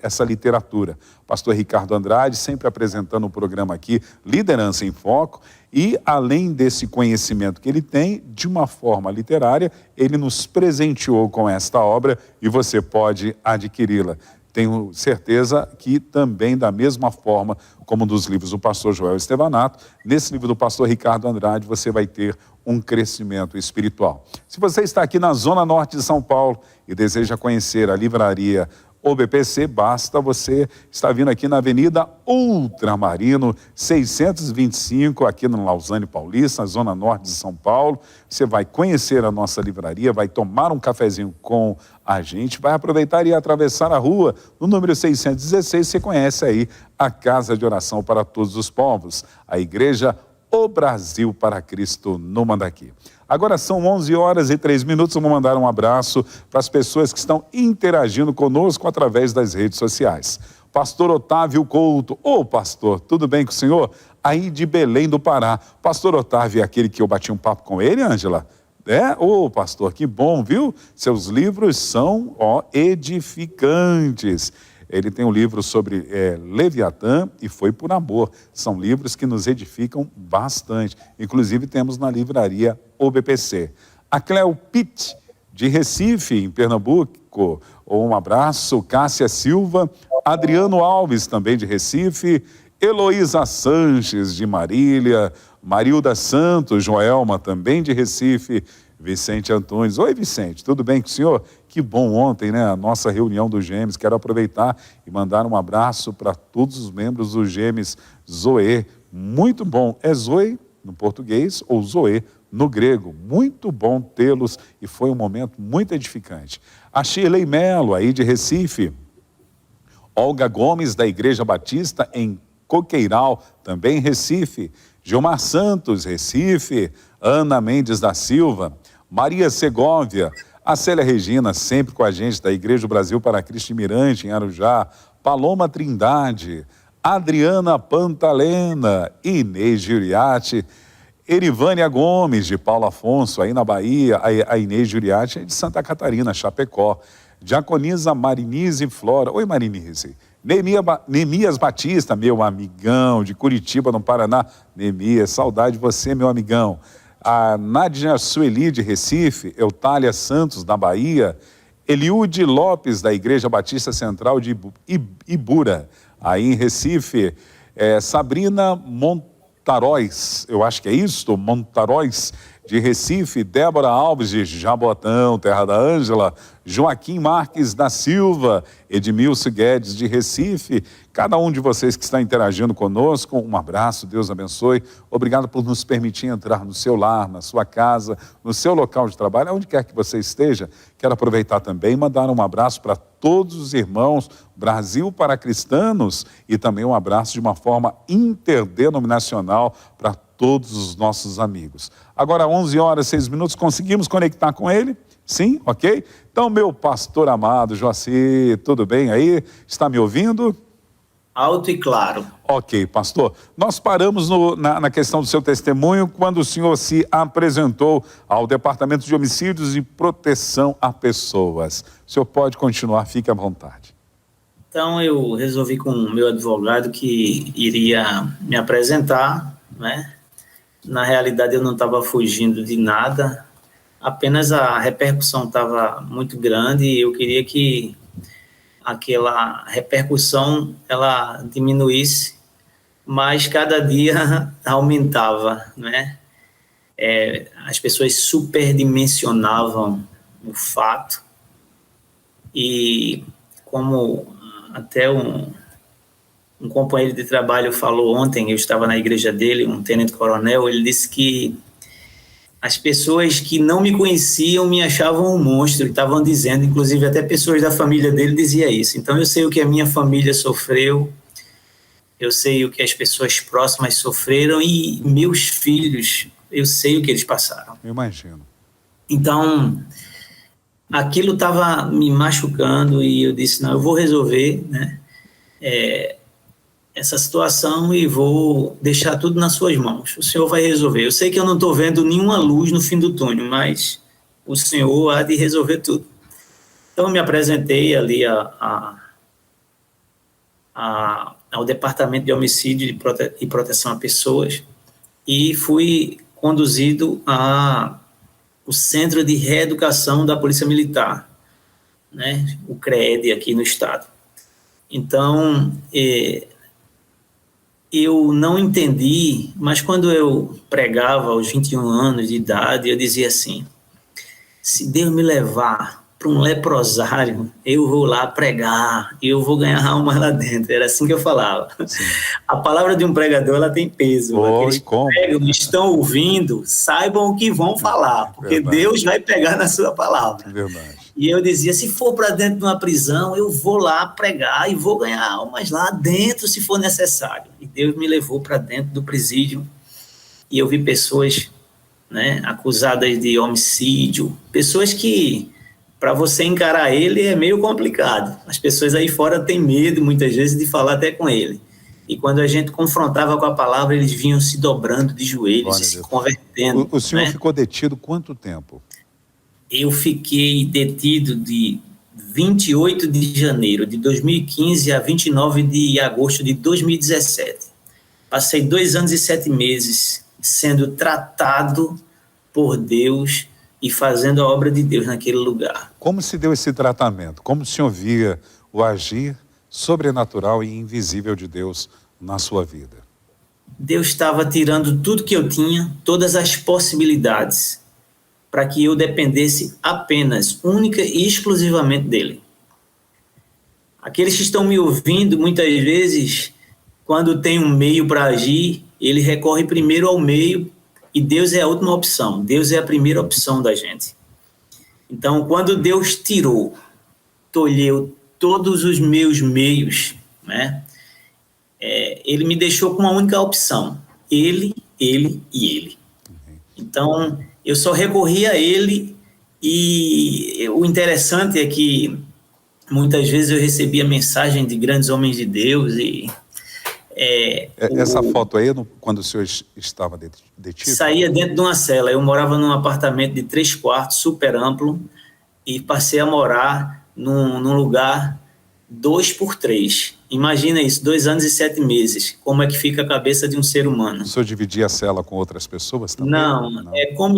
essa literatura. Pastor Ricardo Andrade sempre apresentando um programa aqui, Liderança em Foco, e além desse conhecimento que ele tem, de uma forma literária, ele nos presenteou com esta obra e você pode adquiri-la. Tenho certeza que também da mesma forma como dos livros do pastor Joel Estevanato, nesse livro do pastor Ricardo Andrade você vai ter um crescimento espiritual. Se você está aqui na Zona Norte de São Paulo e deseja conhecer a Livraria OBPC, basta você estar vindo aqui na Avenida Ultramarino 625, aqui no Lausanne Paulista, na Zona Norte de São Paulo. Você vai conhecer a nossa livraria, vai tomar um cafezinho com a gente, vai aproveitar e atravessar a rua, no número 616, você conhece aí a Casa de Oração para Todos os Povos, a Igreja O Brasil para Cristo no Mandaqui. Agora são 11h03. Eu vou mandar um abraço para as pessoas que estão interagindo conosco através das redes sociais. Pastor Otávio Couto. Ô, pastor, tudo bem com o senhor? Aí de Belém do Pará. Pastor Otávio é aquele que eu bati um papo com ele, Ângela? Ô, pastor, que bom, viu? Seus livros são, edificantes. Ele tem um livro sobre Leviatã e Foi por Amor. São livros que nos edificam bastante. Inclusive temos na livraria OBPC. A Cleo Pitt, de Recife, em Pernambuco. Um abraço. Cássia Silva. Adriano Alves, também de Recife. Heloísa Sanches, de Marília. Marilda Santos, Joelma, também de Recife. Vicente Antunes. Oi, Vicente, tudo bem com o senhor? Que bom ontem, né? A nossa reunião dos Gêmeos. Quero aproveitar e mandar um abraço para todos os membros dos Gêmeos Zoe. Muito bom. É Zoe no português ou Zoe no grego. Muito bom tê-los e foi um momento muito edificante. A Shirley Melo, aí de Recife. Olga Gomes, da Igreja Batista, em Coqueiral, também em Recife. Gilmar Santos, Recife. Ana Mendes da Silva. Maria Segóvia. A Célia Regina, sempre com a gente, da Igreja do Brasil para Cristo Mirante, em Arujá. Paloma Trindade. Adriana Pantalena. Inês Giuriati. Erivânia Gomes, de Paulo Afonso, aí na Bahia. A Inês Giuriati é de Santa Catarina, Chapecó. Diaconisa Marinise Flora. Oi, Marinise. Neemias Batista, meu amigão, de Curitiba, no Paraná. Neemias, saudade de você, meu amigão. A Nádia Sueli, de Recife. Eutália Santos, da Bahia. Eliude Lopes, da Igreja Batista Central de Ibura, aí em Recife. Sabrina Montaróis, eu acho que é isso, Montaróis, de Recife. Débora Alves, de Jaboatão, terra da Ângela. Joaquim Marques da Silva. Edmilson Guedes, de Recife. Cada um de vocês que está interagindo conosco, um abraço, Deus abençoe. Obrigado por nos permitir entrar no seu lar, na sua casa, no seu local de trabalho, onde quer que você esteja. Quero aproveitar também e mandar um abraço para todos os irmãos Brasil para Cristanos e também um abraço de uma forma interdenominacional para todos os nossos amigos. Agora, 11h06, conseguimos conectar com ele? Sim? Ok? Então, meu pastor amado, Joaci, tudo bem aí? Está me ouvindo? Alto e claro. Ok, pastor. Nós paramos na questão do seu testemunho quando o senhor se apresentou ao Departamento de Homicídios e Proteção a Pessoas. O senhor pode continuar, fique à vontade. Então, eu resolvi com o meu advogado que iria me apresentar, né? Na realidade, eu não estava fugindo de nada, apenas a repercussão estava muito grande e eu queria que aquela repercussão ela diminuísse, mas cada dia aumentava, né? As pessoas superdimensionavam o fato e como até um companheiro de trabalho falou ontem, eu estava na igreja dele, um tenente-coronel, ele disse que as pessoas que não me conheciam me achavam um monstro, e estavam dizendo, inclusive até pessoas da família dele diziam isso. Então eu sei o que a minha família sofreu, eu sei o que as pessoas próximas sofreram e meus filhos, eu sei o que eles passaram. Eu imagino. Então, aquilo estava me machucando e eu disse, não, eu vou resolver, né, essa situação e vou deixar tudo nas suas mãos. O Senhor vai resolver. Eu sei que eu não estou vendo nenhuma luz no fim do túnel, mas o Senhor há de resolver tudo. Então, eu me apresentei ali ao Departamento de Homicídio e Proteção a Pessoas e fui conduzido ao Centro de Reeducação da Polícia Militar, né, o CREED aqui no estado. Então, eu não entendi, mas quando eu pregava aos 21 anos de idade, eu dizia assim, se Deus me levar para um leprosário, eu vou lá pregar, eu vou ganhar almas lá dentro. Era assim que eu falava. Sim. A palavra de um pregador, ela tem peso. Aqueles que pregam, estão ouvindo, saibam o que vão falar, porque verdade. Deus vai pegar na sua palavra. Verdade. E eu dizia, se for para dentro de uma prisão, eu vou lá pregar e vou ganhar almas lá dentro, se for necessário. E Deus me levou para dentro do presídio. e eu vi pessoas, né, acusadas de homicídio, pessoas que, para você encarar ele, é meio complicado. As pessoas aí fora têm medo, muitas vezes, de falar até com ele. E quando a gente confrontava com a palavra, eles vinham se dobrando de joelhos e se convertendo. O senhor, né? ficou detido quanto tempo? Eu fiquei detido de 28 de janeiro de 2015 a 29 de agosto de 2017. Passei 2 anos e 7 meses sendo tratado por Deus e fazendo a obra de Deus naquele lugar. Como se deu esse tratamento? Como o senhor via o agir sobrenatural e invisível de Deus na sua vida? Deus estava tirando tudo que eu tinha, todas as possibilidades, para que eu dependesse apenas, única e exclusivamente dele. Aqueles que estão me ouvindo, muitas vezes, quando tem um meio para agir, ele recorre primeiro ao meio e Deus é a última opção. Deus é a primeira opção da gente. Então, quando Deus tirou, tolheu todos os meus meios, né? Ele me deixou com uma única opção: ele e ele. Então, eu só recorri a ele, e o interessante é que muitas vezes eu recebia mensagem de grandes homens de Deus e... Essa foto aí, quando o senhor estava detido? Saía dentro de uma cela. Eu morava num apartamento de 3 quartos, super amplo, e passei a morar num lugar 2x3. Imagina isso, 2 anos e 7 meses. Como é que fica a cabeça de um ser humano? O senhor dividia a cela com outras pessoas também? Não. Como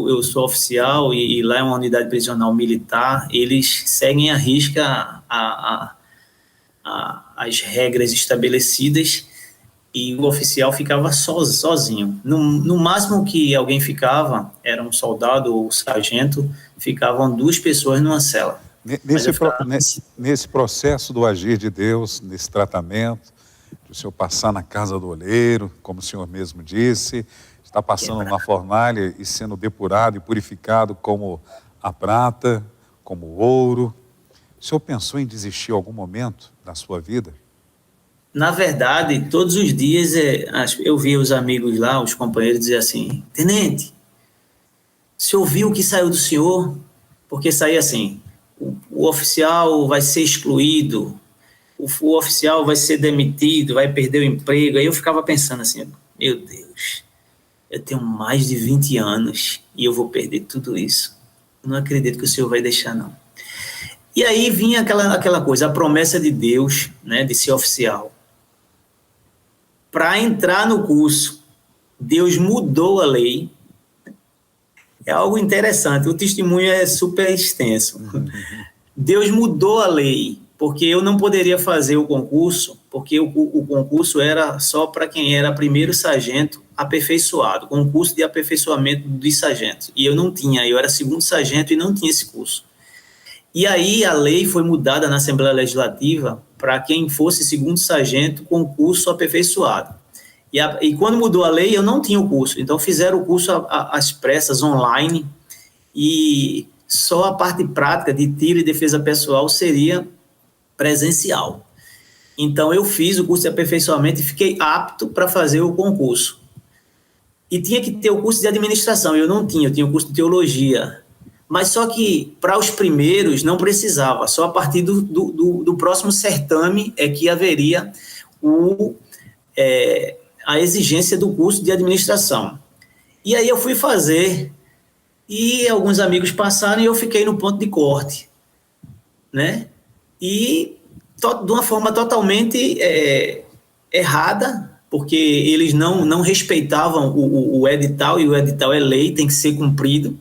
eu sou oficial e lá é uma unidade prisional militar, eles seguem à risca as regras estabelecidas, e o oficial ficava sozinho. No máximo que alguém ficava, era um soldado ou sargento, ficavam 2 pessoas numa cela. Nesse processo do agir de Deus, nesse tratamento, de o senhor passar na casa do oleiro, como o senhor mesmo disse, está passando na fornalha e sendo depurado e purificado como a prata, como o ouro. O senhor pensou em desistir em algum momento da sua vida? Na verdade, todos os dias eu via os amigos lá, os companheiros, dizer assim: tenente, o senhor viu o que saiu do senhor? Porque saía assim: o oficial vai ser excluído, o oficial vai ser demitido, vai perder o emprego. Aí eu ficava pensando assim: meu Deus, eu tenho mais de 20 anos e eu vou perder tudo isso. Eu não acredito que o senhor vai deixar, não. E aí vinha aquela coisa, a promessa de Deus, né, de ser oficial. Para entrar no curso, Deus mudou a lei. É algo interessante, o testemunho é super extenso. Deus mudou a lei, porque eu não poderia fazer o concurso, porque o concurso era só para quem era primeiro sargento aperfeiçoado, concurso de aperfeiçoamento dos sargentos. E eu não tinha, eu era segundo sargento e não tinha esse curso. E aí a lei foi mudada na Assembleia Legislativa para quem fosse segundo sargento com curso aperfeiçoado. E quando mudou a lei, eu não tinha o curso. Então fizeram o curso às pressas, online, e só a parte prática de tiro e defesa pessoal seria presencial. Então eu fiz o curso de aperfeiçoamento e fiquei apto para fazer o concurso. E tinha que ter o curso de administração, eu não tinha, eu tinha o curso de teologia. Mas só que para os primeiros não precisava, só a partir do próximo certame é que haveria a exigência do curso de administração. E aí eu fui fazer, e alguns amigos passaram e eu fiquei no ponto de corte, né? E de uma forma totalmente errada, porque eles não respeitavam o edital, e o edital é lei, tem que ser cumprido.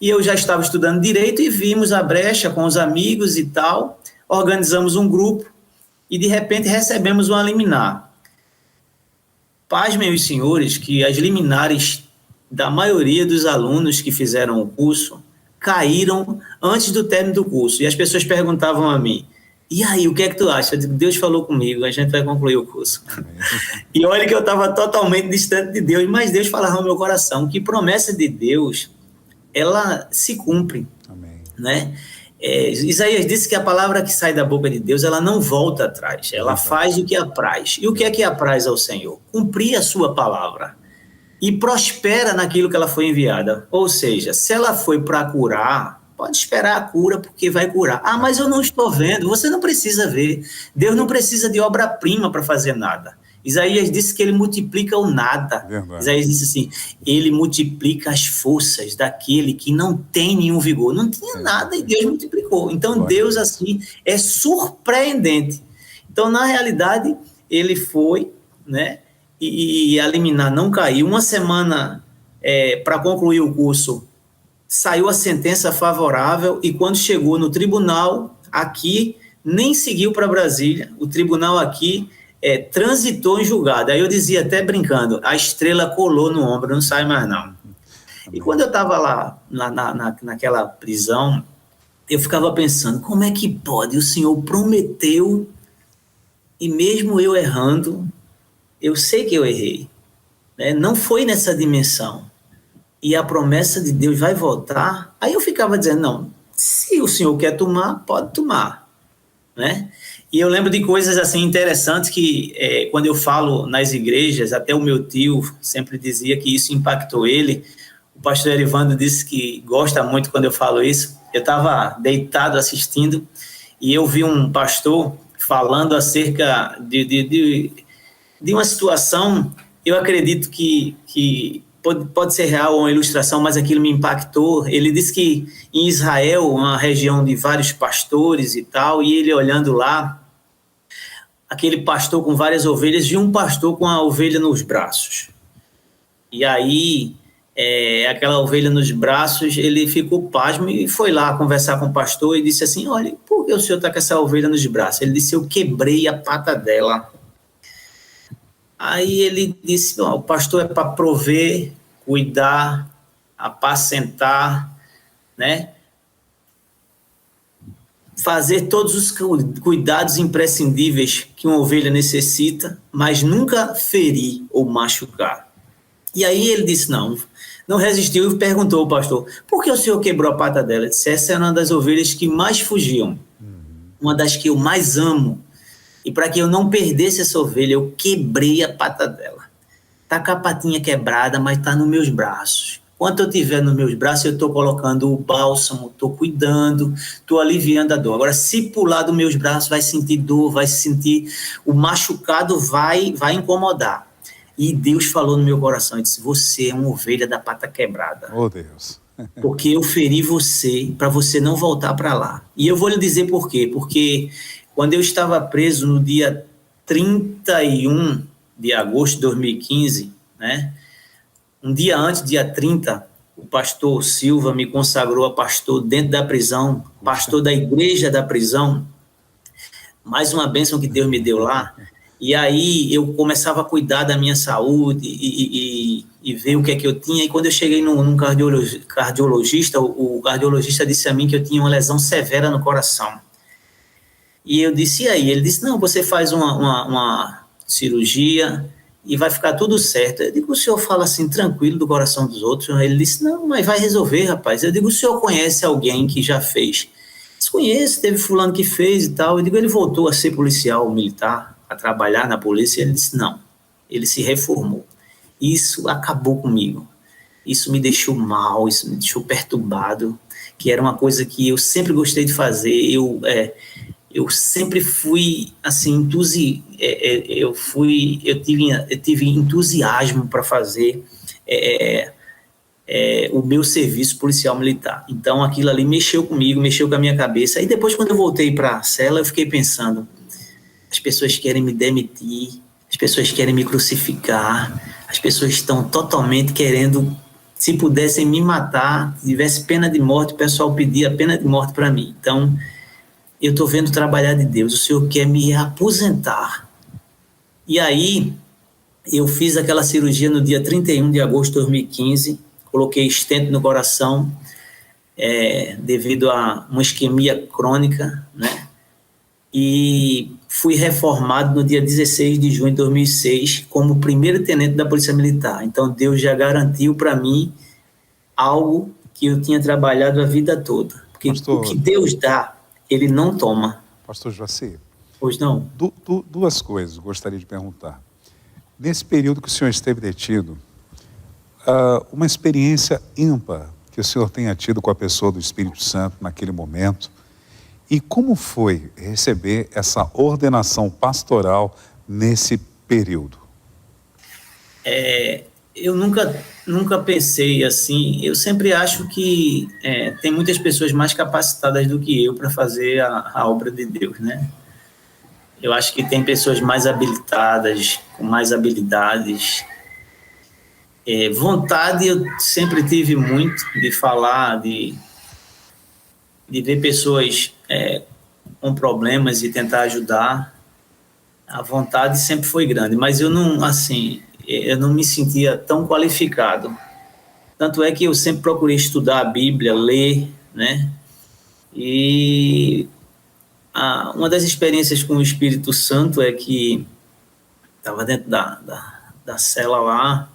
E eu já estava estudando Direito e vimos a brecha com os amigos e tal, organizamos um grupo e, de repente, recebemos uma liminar. Pasmem os senhores que as liminares da maioria dos alunos que fizeram o curso caíram antes do término do curso. E as pessoas perguntavam a mim: e aí, o que é que tu acha? Eu digo: Deus falou comigo, a gente vai concluir o curso. E olha que eu estava totalmente distante de Deus, mas Deus falava no meu coração que promessa de Deus, ela se cumpre. Amém. Né? Isaías disse que a palavra que sai da boca de Deus, ela não volta atrás, ela faz o que apraz. E o que é que apraz ao Senhor? Cumprir a sua palavra. e prospera naquilo que ela foi enviada. Ou seja, se ela foi para curar, pode esperar a cura porque vai curar. Ah, mas eu não estou vendo. Você não precisa ver. Deus não precisa de obra-prima para fazer nada. Isaías disse que ele multiplica o nada. Verdade. Isaías disse assim, ele multiplica as forças daquele que não tem nenhum vigor. Não tinha nada e Deus multiplicou. Então Deus assim é surpreendente. Então na realidade ele foi, né, e a liminar não caiu. Uma semana para concluir o curso, saiu a sentença favorável e quando chegou no tribunal aqui, nem seguiu para Brasília. O tribunal aqui transitou em julgado. Aí eu dizia até brincando, a estrela colou no ombro, não sai mais não. E quando eu estava lá naquela prisão, eu ficava pensando, como é que pode? O Senhor prometeu e mesmo eu errando, eu sei que eu errei. Né? Não foi nessa dimensão. E a promessa de Deus vai voltar. Aí eu ficava dizendo, não, se o Senhor quer tomar, pode tomar. Né? E eu lembro de coisas assim interessantes que quando eu falo nas igrejas, até o meu tio sempre dizia que isso impactou ele. O pastor Erivando disse que gosta muito quando eu falo isso. Eu estava deitado assistindo e eu vi um pastor falando acerca de uma situação. Eu acredito que pode ser real ou uma ilustração, mas aquilo me impactou. Ele disse que em Israel, uma região de vários pastores e tal, e ele olhando lá, aquele pastor com várias ovelhas, e um pastor com a ovelha nos braços. E aí, aquela ovelha nos braços, ele ficou pasmo e foi lá conversar com o pastor e disse assim, olha, por que o senhor está com essa ovelha nos braços? Ele disse, eu quebrei a pata dela. Aí ele disse, o pastor é para prover, cuidar, apacentar, né? Fazer todos os cuidados imprescindíveis que uma ovelha necessita, mas nunca ferir ou machucar. E aí ele disse, não resistiu e perguntou ao pastor, por que o senhor quebrou a pata dela? Ele disse, essa era uma das ovelhas que mais fugiam, uma das que eu mais amo. E para que eu não perdesse essa ovelha, eu quebrei a pata dela. Está com a patinha quebrada, mas está nos meus braços. Enquanto eu estiver nos meus braços, eu estou colocando o bálsamo, estou cuidando, estou aliviando a dor. Agora, se pular dos meus braços, vai sentir dor, vai sentir... O machucado vai incomodar. E Deus falou no meu coração, e disse, você é uma ovelha da pata quebrada. Oh, Deus. Porque eu feri você, para você não voltar para lá. E eu vou lhe dizer por quê. Porque quando eu estava preso no dia 31 de agosto de 2015, né? Um dia antes, dia 30, o pastor Silva me consagrou a pastor dentro da prisão, pastor da igreja da prisão. Mais uma bênção que Deus me deu lá. E aí eu começava a cuidar da minha saúde e ver o que é que eu tinha. E quando eu cheguei num cardiologista, o cardiologista disse a mim que eu tinha uma lesão severa no coração. E eu disse, e aí? Ele disse, não, você faz uma cirurgia e vai ficar tudo certo. Eu digo, o senhor fala assim, tranquilo do coração dos outros? Ele disse, não, mas vai resolver, rapaz. Eu digo, o senhor conhece alguém que já fez? Desconheço, teve fulano que fez e tal. Eu digo, ele voltou a ser policial militar, a trabalhar na polícia? Ele disse, não, ele se reformou. Isso acabou comigo. Isso me deixou mal, isso me deixou perturbado, que era uma coisa que eu sempre gostei de fazer. Eu sempre fui assim, eu tive entusiasmo para fazer o meu serviço policial militar. Então aquilo ali mexeu comigo, mexeu com a minha cabeça. E depois, quando eu voltei para a cela, eu fiquei pensando, as pessoas querem me demitir, as pessoas querem me crucificar, as pessoas estão totalmente querendo, se pudessem me matar, se tivesse pena de morte, o pessoal pedia pena de morte para mim. Então eu estou vendo o trabalhar de Deus, o Senhor quer me aposentar. E aí, eu fiz aquela cirurgia no dia 31 de agosto de 2015, coloquei stent no coração, devido a uma isquemia crônica, né? E fui reformado no dia 16 de junho de 2006 como primeiro tenente da Polícia Militar. Então, Deus já garantiu para mim algo que eu tinha trabalhado a vida toda. Porque o que Deus dá, ele não toma. Pastor Joaci. Pois não. Duas coisas gostaria de perguntar. Nesse período que o senhor esteve detido, uma experiência ímpar que o senhor tenha tido com a pessoa do Espírito Santo naquele momento. E como foi receber essa ordenação pastoral nesse período? Eu nunca pensei assim. Eu sempre acho que tem muitas pessoas mais capacitadas do que eu para fazer a obra de Deus, né? Eu acho que tem pessoas mais habilitadas, com mais habilidades. Vontade eu sempre tive muito de falar, de ver pessoas com problemas e tentar ajudar. A vontade sempre foi grande, mas eu não me sentia tão qualificado. Tanto é que eu sempre procurei estudar a Bíblia, ler, né? E uma das experiências com o Espírito Santo é que estava dentro da cela lá,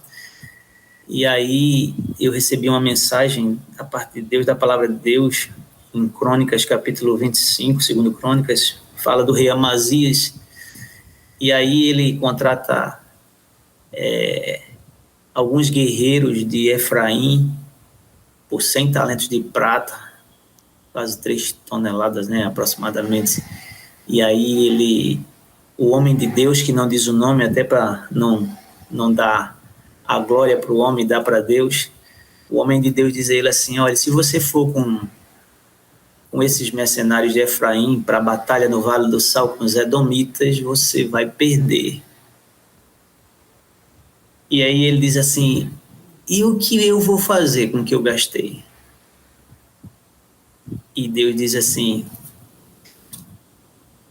e aí eu recebi uma mensagem da parte de Deus, da palavra de Deus, em Crônicas, capítulo 25, segundo Crônicas, fala do rei Amazias, e aí ele contrata alguns guerreiros de Efraim por 100 talentos de prata, quase 3 toneladas, né, aproximadamente. E aí o homem de Deus, que não diz o nome, até para não dar a glória para o homem, dá para Deus, o homem de Deus diz a ele assim: olha, se você for com esses mercenários de Efraim para a batalha no Vale do Sal com os edomitas, você vai perder. E aí ele diz assim: e o que eu vou fazer com o que eu gastei? E Deus diz assim: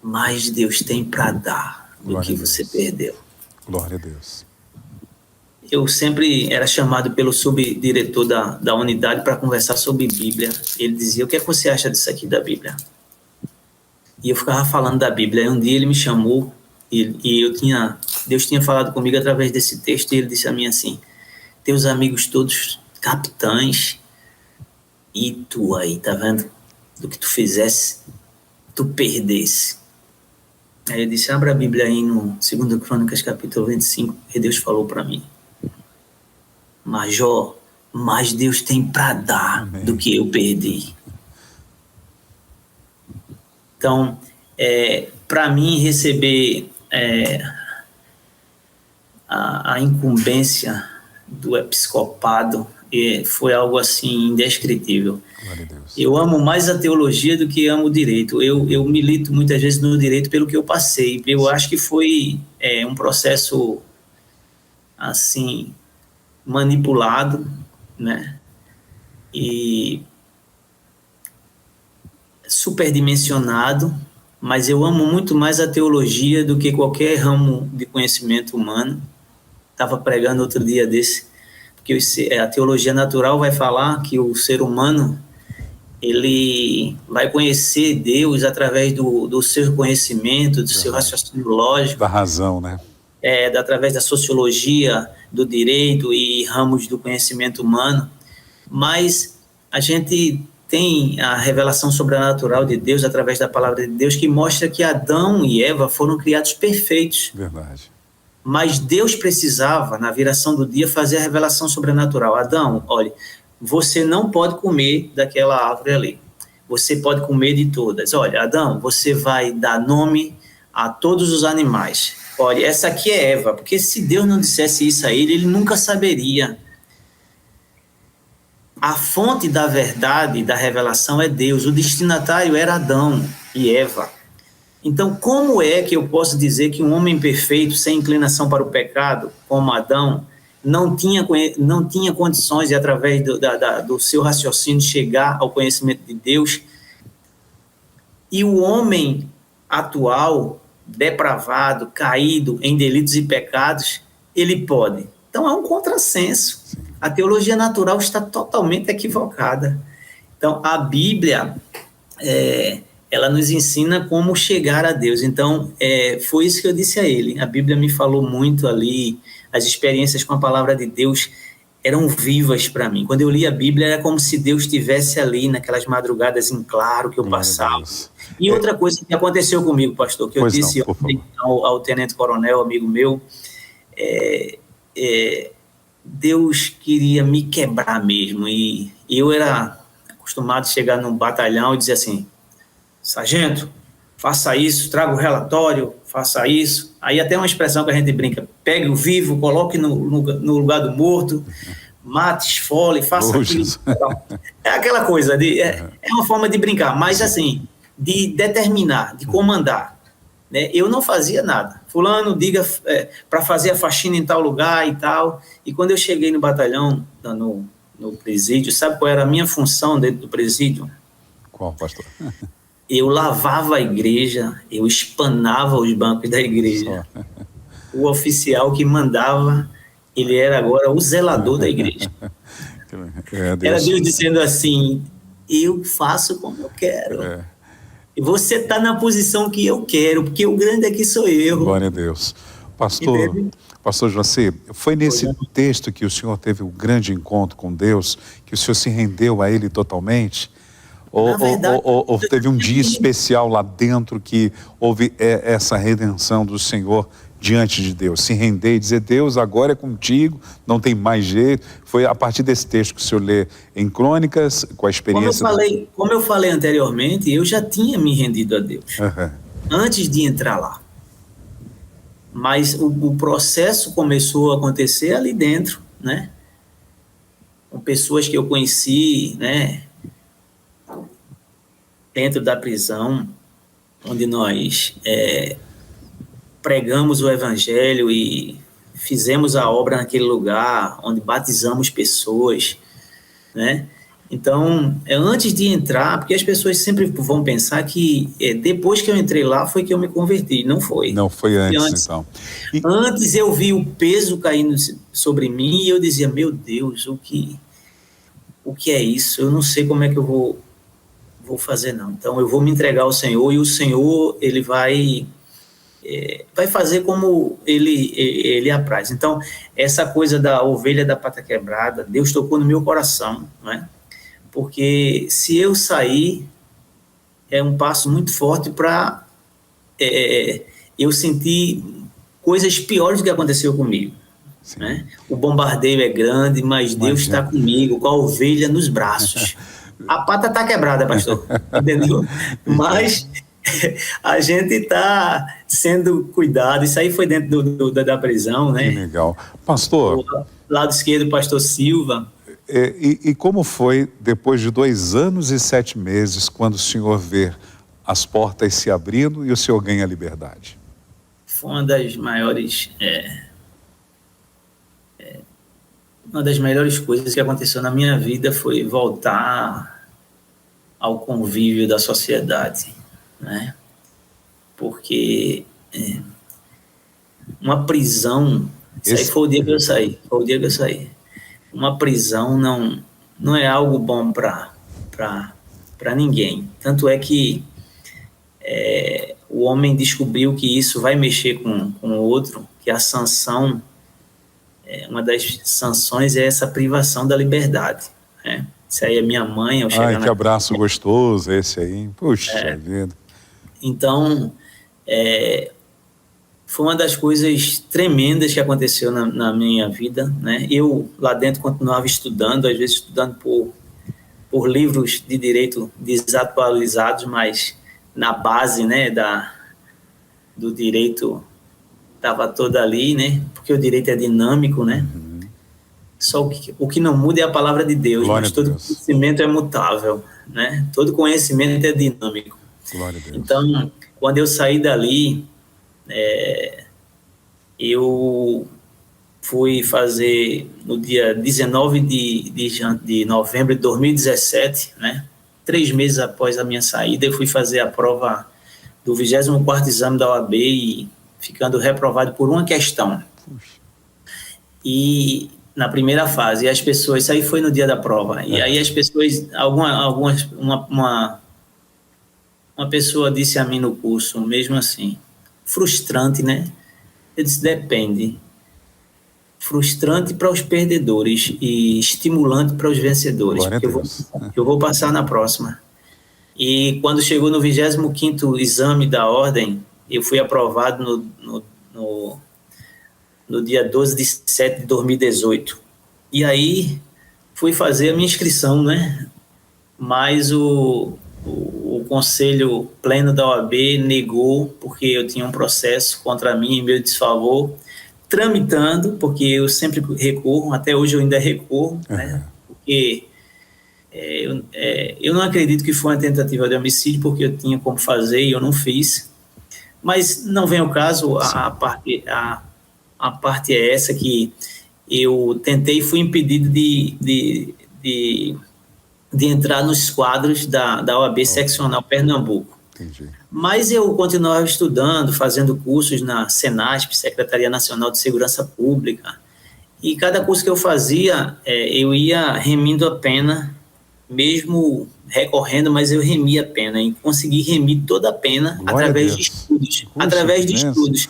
mais Deus tem para dar do que você perdeu. Glória a Deus. Eu sempre era chamado pelo subdiretor da unidade para conversar sobre Bíblia. Ele dizia: o que é que você acha disso aqui da Bíblia? E eu ficava falando da Bíblia. Aí um dia ele me chamou e Deus tinha falado comigo através desse texto, e ele disse a mim assim: teus amigos todos capitães, e tu aí, tá vendo? Do que tu fizesse, tu perdesse. Aí eu disse: abra a Bíblia aí no 2 Crônicas, capítulo 25, e Deus falou para mim: Major, mais Deus tem para dar Amém. Do que eu perdi. Então, para mim, receber a incumbência do episcopado foi algo assim indescritível. Eu amo mais a teologia do que amo o direito. Eu milito muitas vezes no direito pelo que eu passei. Eu acho que foi um processo assim manipulado, né? E superdimensionado, mas eu amo muito mais a teologia do que qualquer ramo de conhecimento humano. Estava pregando outro dia desse, porque a teologia natural vai falar que o ser humano ele vai conhecer Deus através do seu conhecimento, do seu raciocínio lógico. Da razão, né? Através da sociologia, do direito e ramos do conhecimento humano. Mas a gente tem a revelação sobrenatural de Deus através da palavra de Deus, que mostra que Adão e Eva foram criados perfeitos. Verdade. Mas Deus precisava, na viração do dia, fazer a revelação sobrenatural. Adão, olha, você não pode comer daquela árvore ali. Você pode comer de todas. Olha, Adão, você vai dar nome a todos os animais. Olha, essa aqui é Eva, porque se Deus não dissesse isso a ele nunca saberia. A fonte da verdade, da revelação é Deus. O destinatário era Adão e Eva. Então, como é que eu posso dizer que um homem perfeito, sem inclinação para o pecado, como Adão, não tinha condições de, através do seu raciocínio, chegar ao conhecimento de Deus? E o homem atual, depravado, caído em delitos e pecados, ele pode. Então, é um contrassenso. A teologia natural está totalmente equivocada. Então, a Bíblia, ela nos ensina como chegar a Deus. Então, foi isso que eu disse a ele. A Bíblia me falou muito ali, as experiências com a palavra de Deus eram vivas para mim. Quando eu li a Bíblia, era como se Deus estivesse ali naquelas madrugadas em claro que eu passava. E outra coisa que aconteceu comigo, pastor, que eu disse ao tenente-coronel, amigo meu, Deus queria me quebrar mesmo. E eu era acostumado a chegar num batalhão e dizer assim: sargento, faça isso, traga o relatório, faça isso. Aí até uma expressão que a gente brinca: pegue o vivo, coloque no lugar do morto, mate, esfole, faça aquilo. É aquela coisa, é uma forma de brincar, mas assim, de determinar, de comandar. Né? Eu não fazia nada. Fulano, diga para fazer a faxina em tal lugar e tal. E quando eu cheguei no batalhão, no presídio, sabe qual era a minha função dentro do presídio? Qual, pastor? Eu lavava a igreja, eu espanava os bancos da igreja. O oficial que mandava, ele era agora o zelador da igreja. Era Deus dizendo assim: eu faço como eu quero. E você está na posição que eu quero, porque o grande aqui sou eu. Glória a Deus. Pastor José, foi nesse texto que o senhor teve um grande encontro com Deus, que o senhor se rendeu a Ele totalmente? Ou teve um dia especial lá dentro que houve essa redenção do Senhor diante de Deus? Se render e dizer: Deus, agora é contigo, não tem mais jeito. Foi a partir desse texto que o senhor lê em Crônicas, com a experiência... Como eu falei anteriormente, eu já tinha me rendido a Deus, antes de entrar lá. Mas o processo começou a acontecer ali dentro, né? Com pessoas que eu conheci, né? Dentro da prisão, onde nós pregamos o evangelho e fizemos a obra naquele lugar, onde batizamos pessoas, né? Então, antes de entrar, porque as pessoas sempre vão pensar que depois que eu entrei lá foi que eu me converti. Não foi. Não, foi antes. Então. Antes eu vi o peso caindo sobre mim e eu dizia: meu Deus, o que é isso? Eu não sei como é que eu vou fazer, não. Então, eu vou me entregar ao Senhor, e o Senhor, Ele vai fazer como Ele apraz. Então, essa coisa da ovelha da pata quebrada, Deus tocou no meu coração, né? Porque se eu sair, é um passo muito forte para eu sentir coisas piores do que aconteceu comigo. Né? O bombardeio é grande, mas Deus está comigo, com a ovelha nos braços. A pata está quebrada, pastor, entendeu? Mas a gente está sendo cuidado. Isso aí foi dentro da prisão, né? Que legal. Pastor... O lado esquerdo, pastor Silva. E como foi, depois de 2 anos e 7 meses, quando o senhor vê as portas se abrindo e o senhor ganha a liberdade? Foi uma das maiores... uma das melhores coisas que aconteceu na minha vida foi voltar ao convívio da sociedade, né? Porque uma prisão... Isso aí foi o dia que eu saí. Foi o dia que eu saí. Uma prisão não é algo bom para ninguém. Tanto é que o homem descobriu que isso vai mexer com o outro, que a sanção, uma das sanções é essa privação da liberdade. Né? Isso aí é minha mãe. Ai, que abraço gostoso esse aí. Puxa vida. Então, foi uma das coisas tremendas que aconteceu na minha vida, né? Eu, lá dentro, continuava estudando, às vezes estudando por livros de direito desatualizados, mas na base, né, do direito estava toda ali, né? Porque o direito é dinâmico, né? Só o que não muda é a palavra de Deus, mas todo conhecimento é mutável, né? Todo conhecimento é dinâmico. Glória a Deus. Então, quando eu saí dali... eu fui fazer no dia 19 de novembro de 2017, né? 3 meses após a minha saída, eu fui fazer a prova do 24º exame da OAB e ficando reprovado por uma questão. Puxa. E na primeira fase, as pessoas... Isso aí foi no dia da prova. E aí as pessoas... Uma pessoa disse a mim no curso, mesmo assim... Frustrante, né? Eu disse: depende. Frustrante para os perdedores e estimulante para os vencedores. Porque eu vou passar na próxima. E quando chegou no 25º exame da ordem, eu fui aprovado no dia 12 de 7 de 2018. E aí fui fazer a minha inscrição, né? Mas o Conselho Pleno da OAB negou, porque eu tinha um processo contra mim em meu desfavor, tramitando, porque eu sempre recorro, até hoje eu ainda recorro, né? Porque eu não acredito que foi uma tentativa de homicídio, porque eu tinha como fazer e eu não fiz. Mas não vem ao caso, a parte é essa, que eu tentei e fui impedido de entrar nos quadros da OAB Seccional Pernambuco. Entendi. Mas eu continuava estudando, fazendo cursos na Senasp, Secretaria Nacional de Segurança Pública, e cada curso que eu fazia, eu ia remindo a pena, mesmo recorrendo, mas eu remia a pena, e consegui remir toda a pena através de estudos. Através de estudos.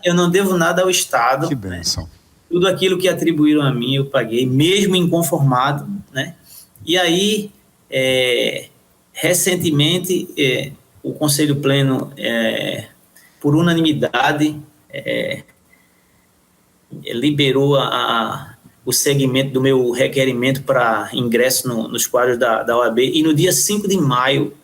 Eu não devo nada ao Estado. Que bênção. Né? Tudo aquilo que atribuíram a mim eu paguei, mesmo inconformado, né? E aí, recentemente, o Conselho Pleno, por unanimidade, liberou o segmento do meu requerimento para ingresso nos quadros da OAB, e no dia 5 de maio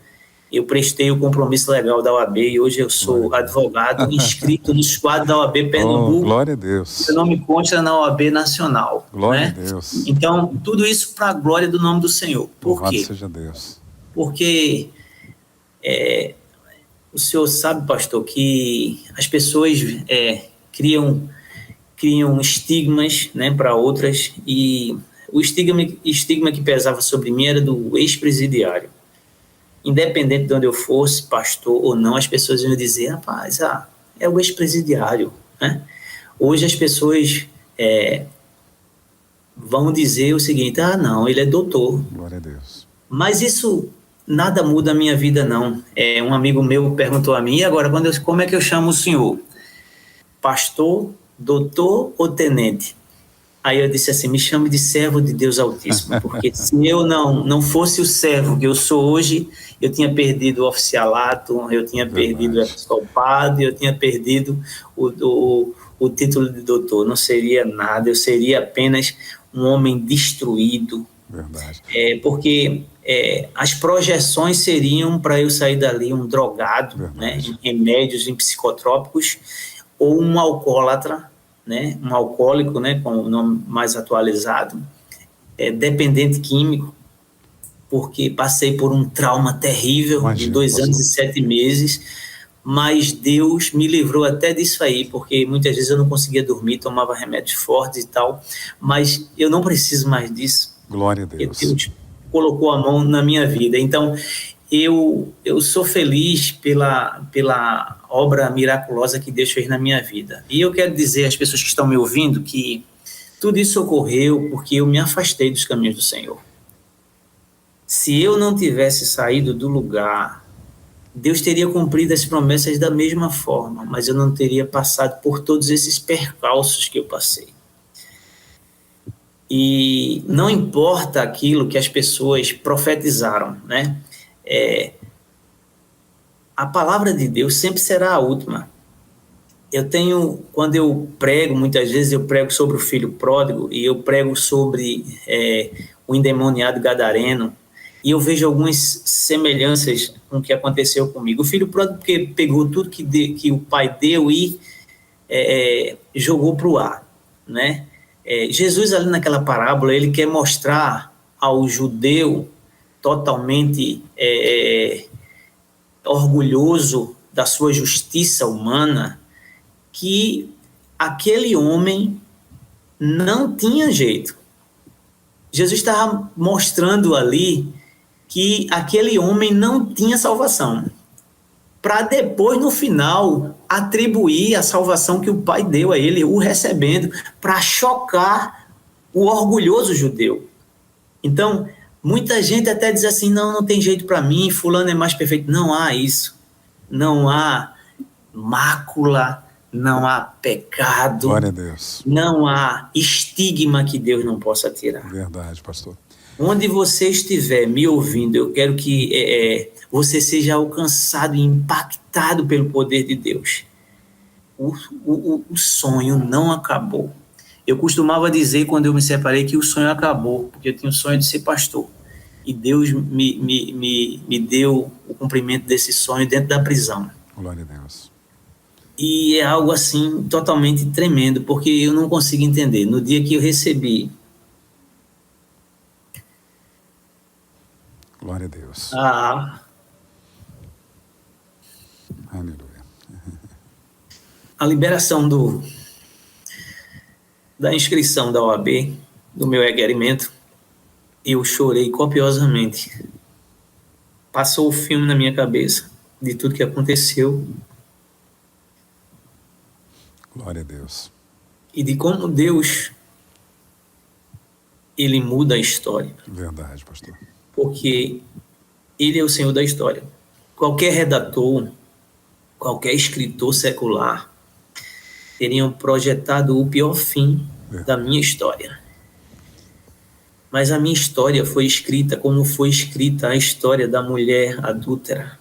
eu prestei o compromisso legal da OAB, e hoje eu sou advogado inscrito nos quadros da OAB Pernambuco. Glória a Deus. Meu nome consta na OAB Nacional. Glória né? a Deus. Então, tudo isso para a glória do nome do Senhor. Por Louvado quê? seja Deus. Porque o senhor sabe, pastor, que as pessoas criam estigmas, né, para outras, e o estigma que pesava sobre mim era do ex-presidiário. Independente de onde eu fosse, pastor ou não, as pessoas iam dizer, rapaz, é o ex-presidiário. Né? Hoje as pessoas vão dizer o seguinte, não, ele é doutor. Glória a Deus. Mas isso nada muda a minha vida, não. Um amigo meu perguntou a mim, e agora, como é que eu chamo o senhor? Pastor, doutor ou tenente? Aí eu disse assim, me chame de servo de Deus Altíssimo, porque se eu não fosse o servo que eu sou hoje, eu tinha perdido o oficialato, eu tinha perdido o episcopado, eu tinha perdido o título de doutor, não seria nada, eu seria apenas um homem destruído. Verdade. Porque as projeções seriam para eu sair dali um drogado, né, em remédios, em psicotrópicos, ou um alcoólatra, né, um alcoólico, né, com o nome mais atualizado, dependente químico, porque passei por um trauma terrível de 2 anos e 7 meses, mas Deus me livrou até disso aí, porque muitas vezes eu não conseguia dormir, tomava remédios fortes e tal, mas eu não preciso mais disso. Glória a Deus. Deus colocou a mão na minha vida. Então, eu sou feliz pela obra miraculosa que Deus fez na minha vida. E eu quero dizer às pessoas que estão me ouvindo que tudo isso ocorreu porque eu me afastei dos caminhos do Senhor. Se eu não tivesse saído do lugar, Deus teria cumprido as promessas da mesma forma, mas eu não teria passado por todos esses percalços que eu passei. E não importa aquilo que as pessoas profetizaram, né? A palavra de Deus sempre será a última. Quando eu prego, muitas vezes eu prego sobre o filho pródigo, e eu prego sobre o endemoniado gadareno, e eu vejo algumas semelhanças com o que aconteceu comigo. O filho pródigo pegou tudo que o pai deu e jogou para o ar, né? Jesus, ali naquela parábola, ele quer mostrar ao judeu totalmente orgulhoso da sua justiça humana que aquele homem não tinha jeito. Jesus estava mostrando ali que aquele homem não tinha salvação, para depois, no final, atribuir a salvação que o pai deu a ele, o recebendo, para chocar o orgulhoso judeu. Então, muita gente até diz assim, não tem jeito para mim, fulano é mais perfeito. Não há isso. Não há mácula, não há pecado. Glória a Deus. Não há estigma que Deus não possa tirar. Verdade, pastor. Onde você estiver me ouvindo, eu quero que você seja alcançado e impactado pelo poder de Deus. O sonho não acabou. Eu costumava dizer, quando eu me separei, que o sonho acabou, porque eu tinha o sonho de ser pastor. E Deus me deu o cumprimento desse sonho dentro da prisão. Glória a Deus. E é algo assim totalmente tremendo, porque eu não consigo entender. No dia que eu recebi Glória a Deus. Aleluia. A liberação da inscrição da OAB, do meu requerimento, eu chorei copiosamente. Passou o filme na minha cabeça de tudo que aconteceu. Glória a Deus. E de como Deus, ele muda a história. Verdade, pastor. Porque ele é o Senhor da história. Qualquer redator, qualquer escritor secular teriam projetado o pior fim da minha história. Mas a minha história foi escrita como foi escrita a história da mulher adúltera,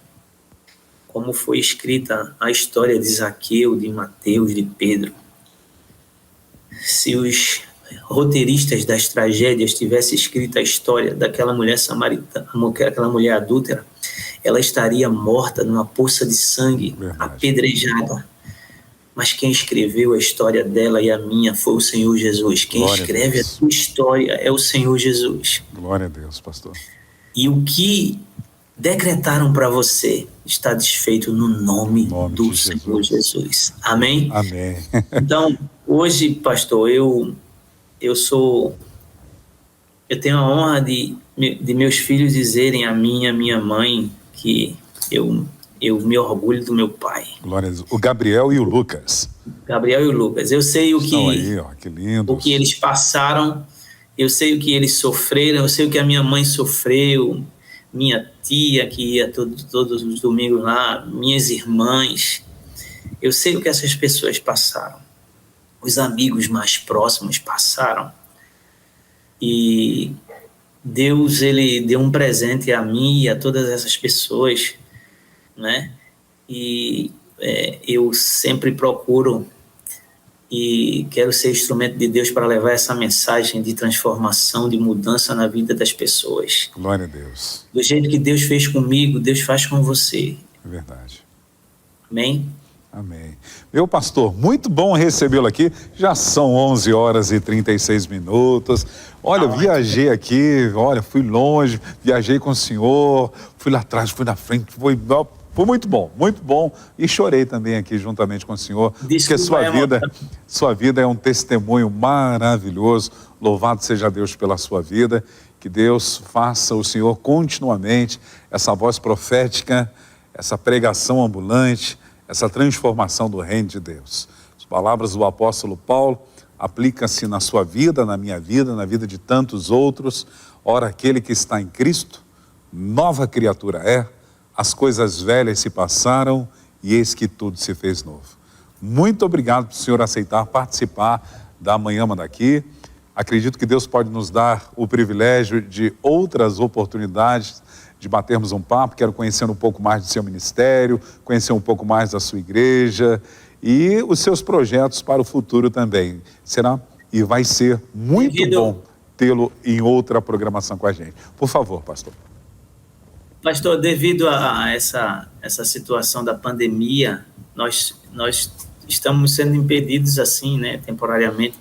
como foi escrita a história de Zaqueu, de Mateus, de Pedro. Se os roteiristas das tragédias tivessem escrito a história daquela mulher samaritana, aquela mulher adúltera, ela estaria morta numa poça de sangue, apedrejada. Mas quem escreveu a história dela e a minha foi o Senhor Jesus. Quem escreve a sua história é o Senhor Jesus. Glória a Deus, pastor. E o que decretaram para você está desfeito no nome do Senhor Jesus. Amém? Amém. Então, hoje, pastor, eu tenho a honra de meus filhos dizerem a mim e a minha mãe que eu me orgulho do meu pai. Glória a Deus. O Gabriel e o Lucas. Gabriel e o Lucas. Eu sei que lindos. o que eles passaram, eu sei o que eles sofreram, eu sei o que a minha mãe sofreu, minha tia que ia todos os domingos lá, minhas irmãs. Eu sei o que essas pessoas passaram. Os amigos mais próximos passaram. E Deus, ele deu um presente a mim e a todas essas pessoas, né? E eu sempre procuro e quero ser instrumento de Deus para levar essa mensagem de transformação, de mudança na vida das pessoas. Glória a Deus. Do jeito que Deus fez comigo, Deus faz com você. É verdade. Amém? Amém. Meu pastor, muito bom recebê-lo aqui. Já são 11 horas e 36 minutos. Olha, viajei aqui, fui longe, viajei com o senhor, fui lá atrás, fui na frente, foi muito bom. E chorei também aqui juntamente com o senhor, porque sua vida é um testemunho maravilhoso. Louvado seja Deus pela sua vida. Que Deus faça o senhor continuamente essa voz profética, essa pregação ambulante, essa transformação do reino de Deus. As palavras do apóstolo Paulo aplicam-se na sua vida, na minha vida, na vida de tantos outros. Ora, aquele que está em Cristo, nova criatura é, as coisas velhas se passaram e eis que tudo se fez novo. Muito obrigado por o senhor aceitar participar da Manhã Manda Aqui. Acredito que Deus pode nos dar o privilégio de outras oportunidades de batermos um papo. Quero conhecer um pouco mais do seu ministério, conhecer um pouco mais da sua igreja e os seus projetos para o futuro também. Será e vai ser muito bom tê-lo em outra programação com a gente. Por favor, pastor. Pastor, devido a essa situação da pandemia, nós estamos sendo impedidos assim, né, temporariamente,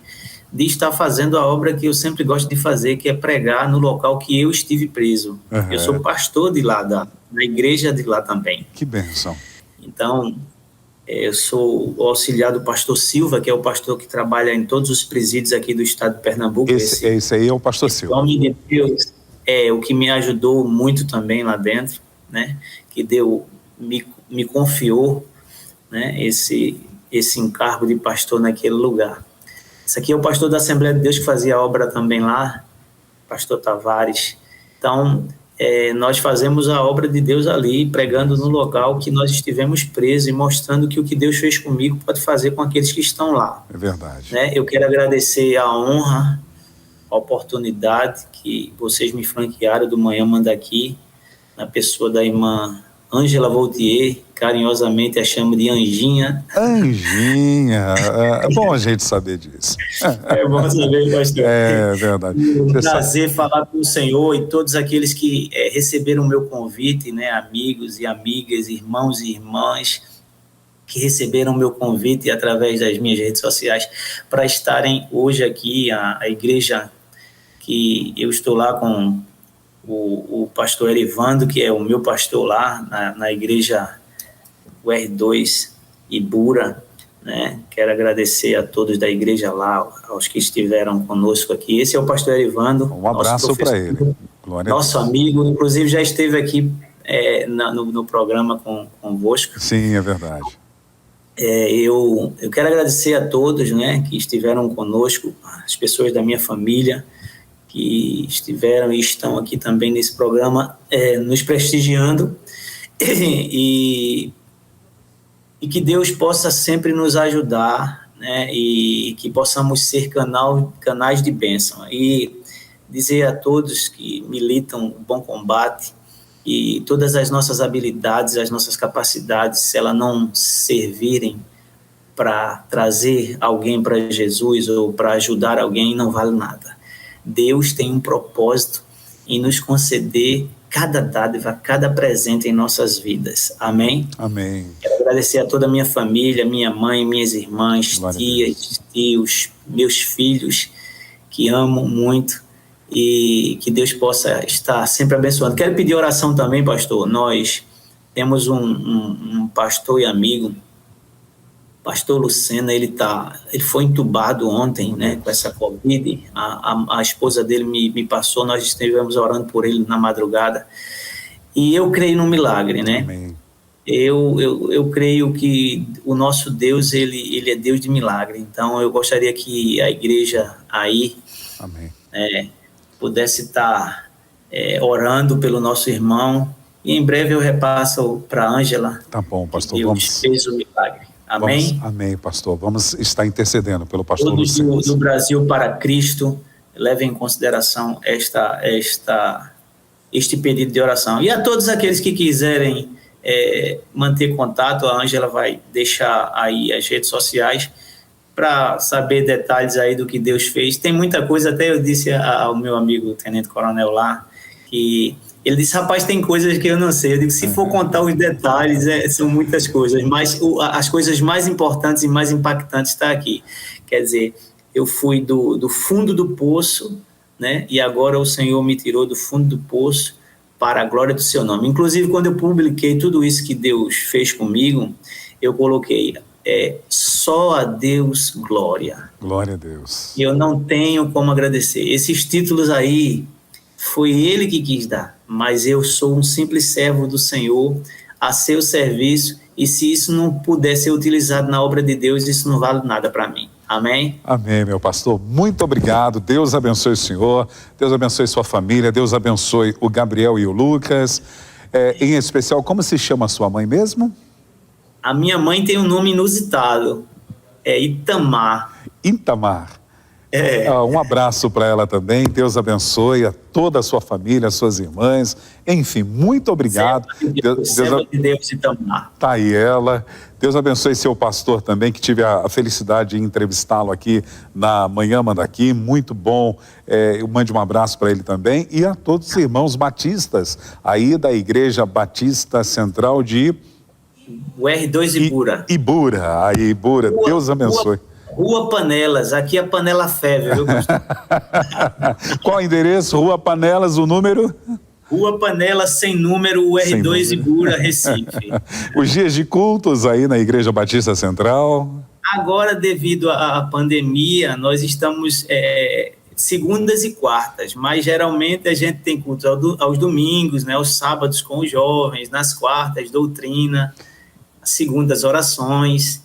de estar fazendo a obra que eu sempre gosto de fazer, que é pregar no local que eu estive preso. Eu sou pastor de lá, da igreja de lá também. Que bênção. Então, eu sou o auxiliar do pastor Silva, que é o pastor que trabalha em todos os presídios aqui do estado de Pernambuco. Esse aí é o pastor Silva. O homem de Deus é o que me ajudou muito também lá dentro, né? Que me confiou, né? Esse encargo de pastor naquele lugar. Esse aqui é o pastor da Assembleia de Deus que fazia a obra também lá, pastor Tavares. Então, nós fazemos a obra de Deus ali, pregando no local que nós estivemos presos e mostrando que o que Deus fez comigo pode fazer com aqueles que estão lá. É verdade. Né? Eu quero agradecer a honra, a oportunidade que vocês me franquearam do Manhã Manda Aqui, na pessoa da irmã Ângela Voltier, carinhosamente a chamo de Anjinha. Anjinha, é bom a gente saber disso. É bom saber, pastor. É verdade. É um prazer falar com o Senhor e todos aqueles que receberam o meu convite, né, amigos e amigas, irmãos e irmãs, que receberam o meu convite através das minhas redes sociais para estarem hoje aqui, a igreja que eu estou lá com o pastor Erivando, que é o meu pastor lá na igreja UR2 Ibura, né? Quero agradecer a todos da igreja lá, aos que estiveram conosco aqui. Esse é o pastor Erivando. Um abraço para ele. Glória nosso amigo, inclusive já esteve aqui no programa convosco. Sim, é verdade. Eu quero agradecer a todos, né, que estiveram conosco, as pessoas da minha família, que estiveram e estão aqui também nesse programa, nos prestigiando, e que Deus possa sempre nos ajudar, né, e que possamos ser canais de bênção. E dizer a todos que militam o bom combate, e todas as nossas habilidades, as nossas capacidades, se elas não servirem para trazer alguém para Jesus ou para ajudar alguém, não vale nada. Deus tem um propósito em nos conceder cada dádiva, cada presente em nossas vidas. Amém? Amém. Quero agradecer a toda a minha família, minha mãe, minhas irmãs, tias, tios, meus filhos, que amo muito, e que Deus possa estar sempre abençoando. Quero pedir oração também, pastor. Nós temos um pastor e amigo, pastor Lucena, ele foi entubado ontem, né, com essa Covid. A esposa dele me passou, nós estivemos orando por ele na madrugada, e eu creio no milagre, né? Amém. Eu creio que o nosso Deus, ele é Deus de milagre. Então eu gostaria que a igreja aí Amém. Pudesse estar orando pelo nosso irmão, e em breve eu repasso para a Ângela. Tá bom, pastor. Que Deus fez o milagre. Amém? Amém, pastor. Vamos estar intercedendo pelo pastor Todos Luciano. do Brasil para Cristo, levem em consideração este pedido de oração. E a todos aqueles que quiserem manter contato, a Ângela vai deixar aí as redes sociais para saber detalhes aí do que Deus fez. Tem muita coisa, até eu disse ao meu amigo Tenente Coronel lá, que ele disse, rapaz, tem coisas que eu não sei. Eu digo, se for contar os detalhes, são muitas coisas, mas as coisas mais importantes e mais impactantes estão aqui. Quer dizer, eu fui do fundo do poço, né? E agora o Senhor me tirou do fundo do poço para a glória do seu nome. Inclusive, quando eu publiquei tudo isso que Deus fez comigo, eu coloquei só a Deus glória. Glória a Deus. Eu não tenho como agradecer. Esses títulos aí, foi Ele que quis dar, mas eu sou um simples servo do Senhor, a seu serviço, e se isso não puder ser utilizado na obra de Deus, isso não vale nada para mim. Amém? Amém, meu pastor. Muito obrigado. Deus abençoe o senhor, Deus abençoe sua família, Deus abençoe o Gabriel e o Lucas. Em especial, como se chama a sua mãe mesmo? A minha mãe tem um nome inusitado, Itamar. Itamar. Um abraço para ela também, Deus abençoe a toda a sua família, as suas irmãs, enfim, muito obrigado. Serva de Deus, Itamar. Tá aí ela. Deus abençoe seu pastor também, que tive a felicidade de entrevistá-lo aqui na Manhã Manda Aqui, muito bom. Eu mande um abraço para ele também, e a todos os irmãos batistas aí da Igreja Batista Central de UR2 Ibura. Ibura, Deus abençoe. Rua Panelas, aqui é Panela Feve, viu, pastor? Qual o endereço? Rua Panelas, o número? Rua Panelas, sem número, UR2 Ibura, Recife. Os dias de cultos aí na Igreja Batista Central? Agora, devido à pandemia, nós estamos segundas e quartas, mas geralmente a gente tem cultos aos domingos, né, aos sábados com os jovens, nas quartas, doutrina, segundas orações,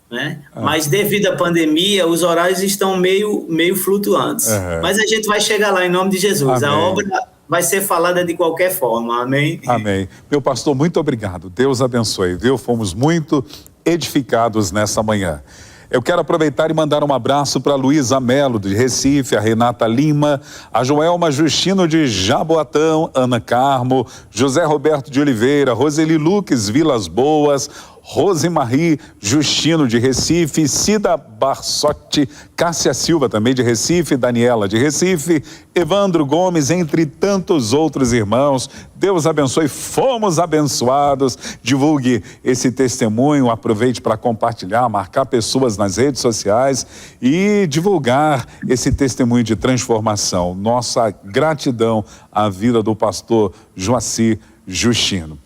né? Mas devido à pandemia, os horários estão meio flutuantes. Mas a gente vai chegar lá em nome de Jesus. Amém. A obra vai ser falada de qualquer forma. Amém? Amém. Meu pastor, muito obrigado. Deus abençoe, viu? Fomos muito edificados nessa manhã. Eu quero aproveitar e mandar um abraço para Luísa Melo, de Recife, a Renata Lima, a Joelma Justino, de Jaboatão, Ana Carmo, José Roberto de Oliveira, Roseli Luques, Vilas Boas, Rosemarie Justino, de Recife, Cida Barsotti, Cássia Silva, também de Recife, Daniela, de Recife, Evandro Gomes, entre tantos outros irmãos. Deus abençoe, fomos abençoados. Divulgue esse testemunho, aproveite para compartilhar, marcar pessoas nas redes sociais e divulgar esse testemunho de transformação. Nossa gratidão à vida do pastor Joacir Justino.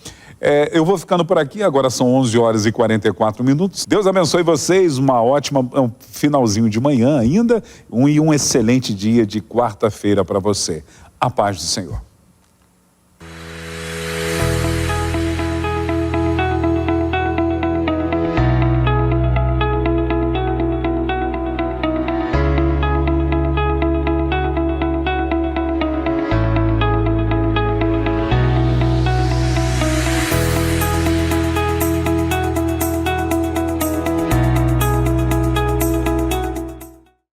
Eu vou ficando por aqui, agora são 11 horas e 44 minutos. Deus abençoe vocês, um finalzinho de manhã ainda e um excelente dia de quarta-feira para você. A paz do Senhor.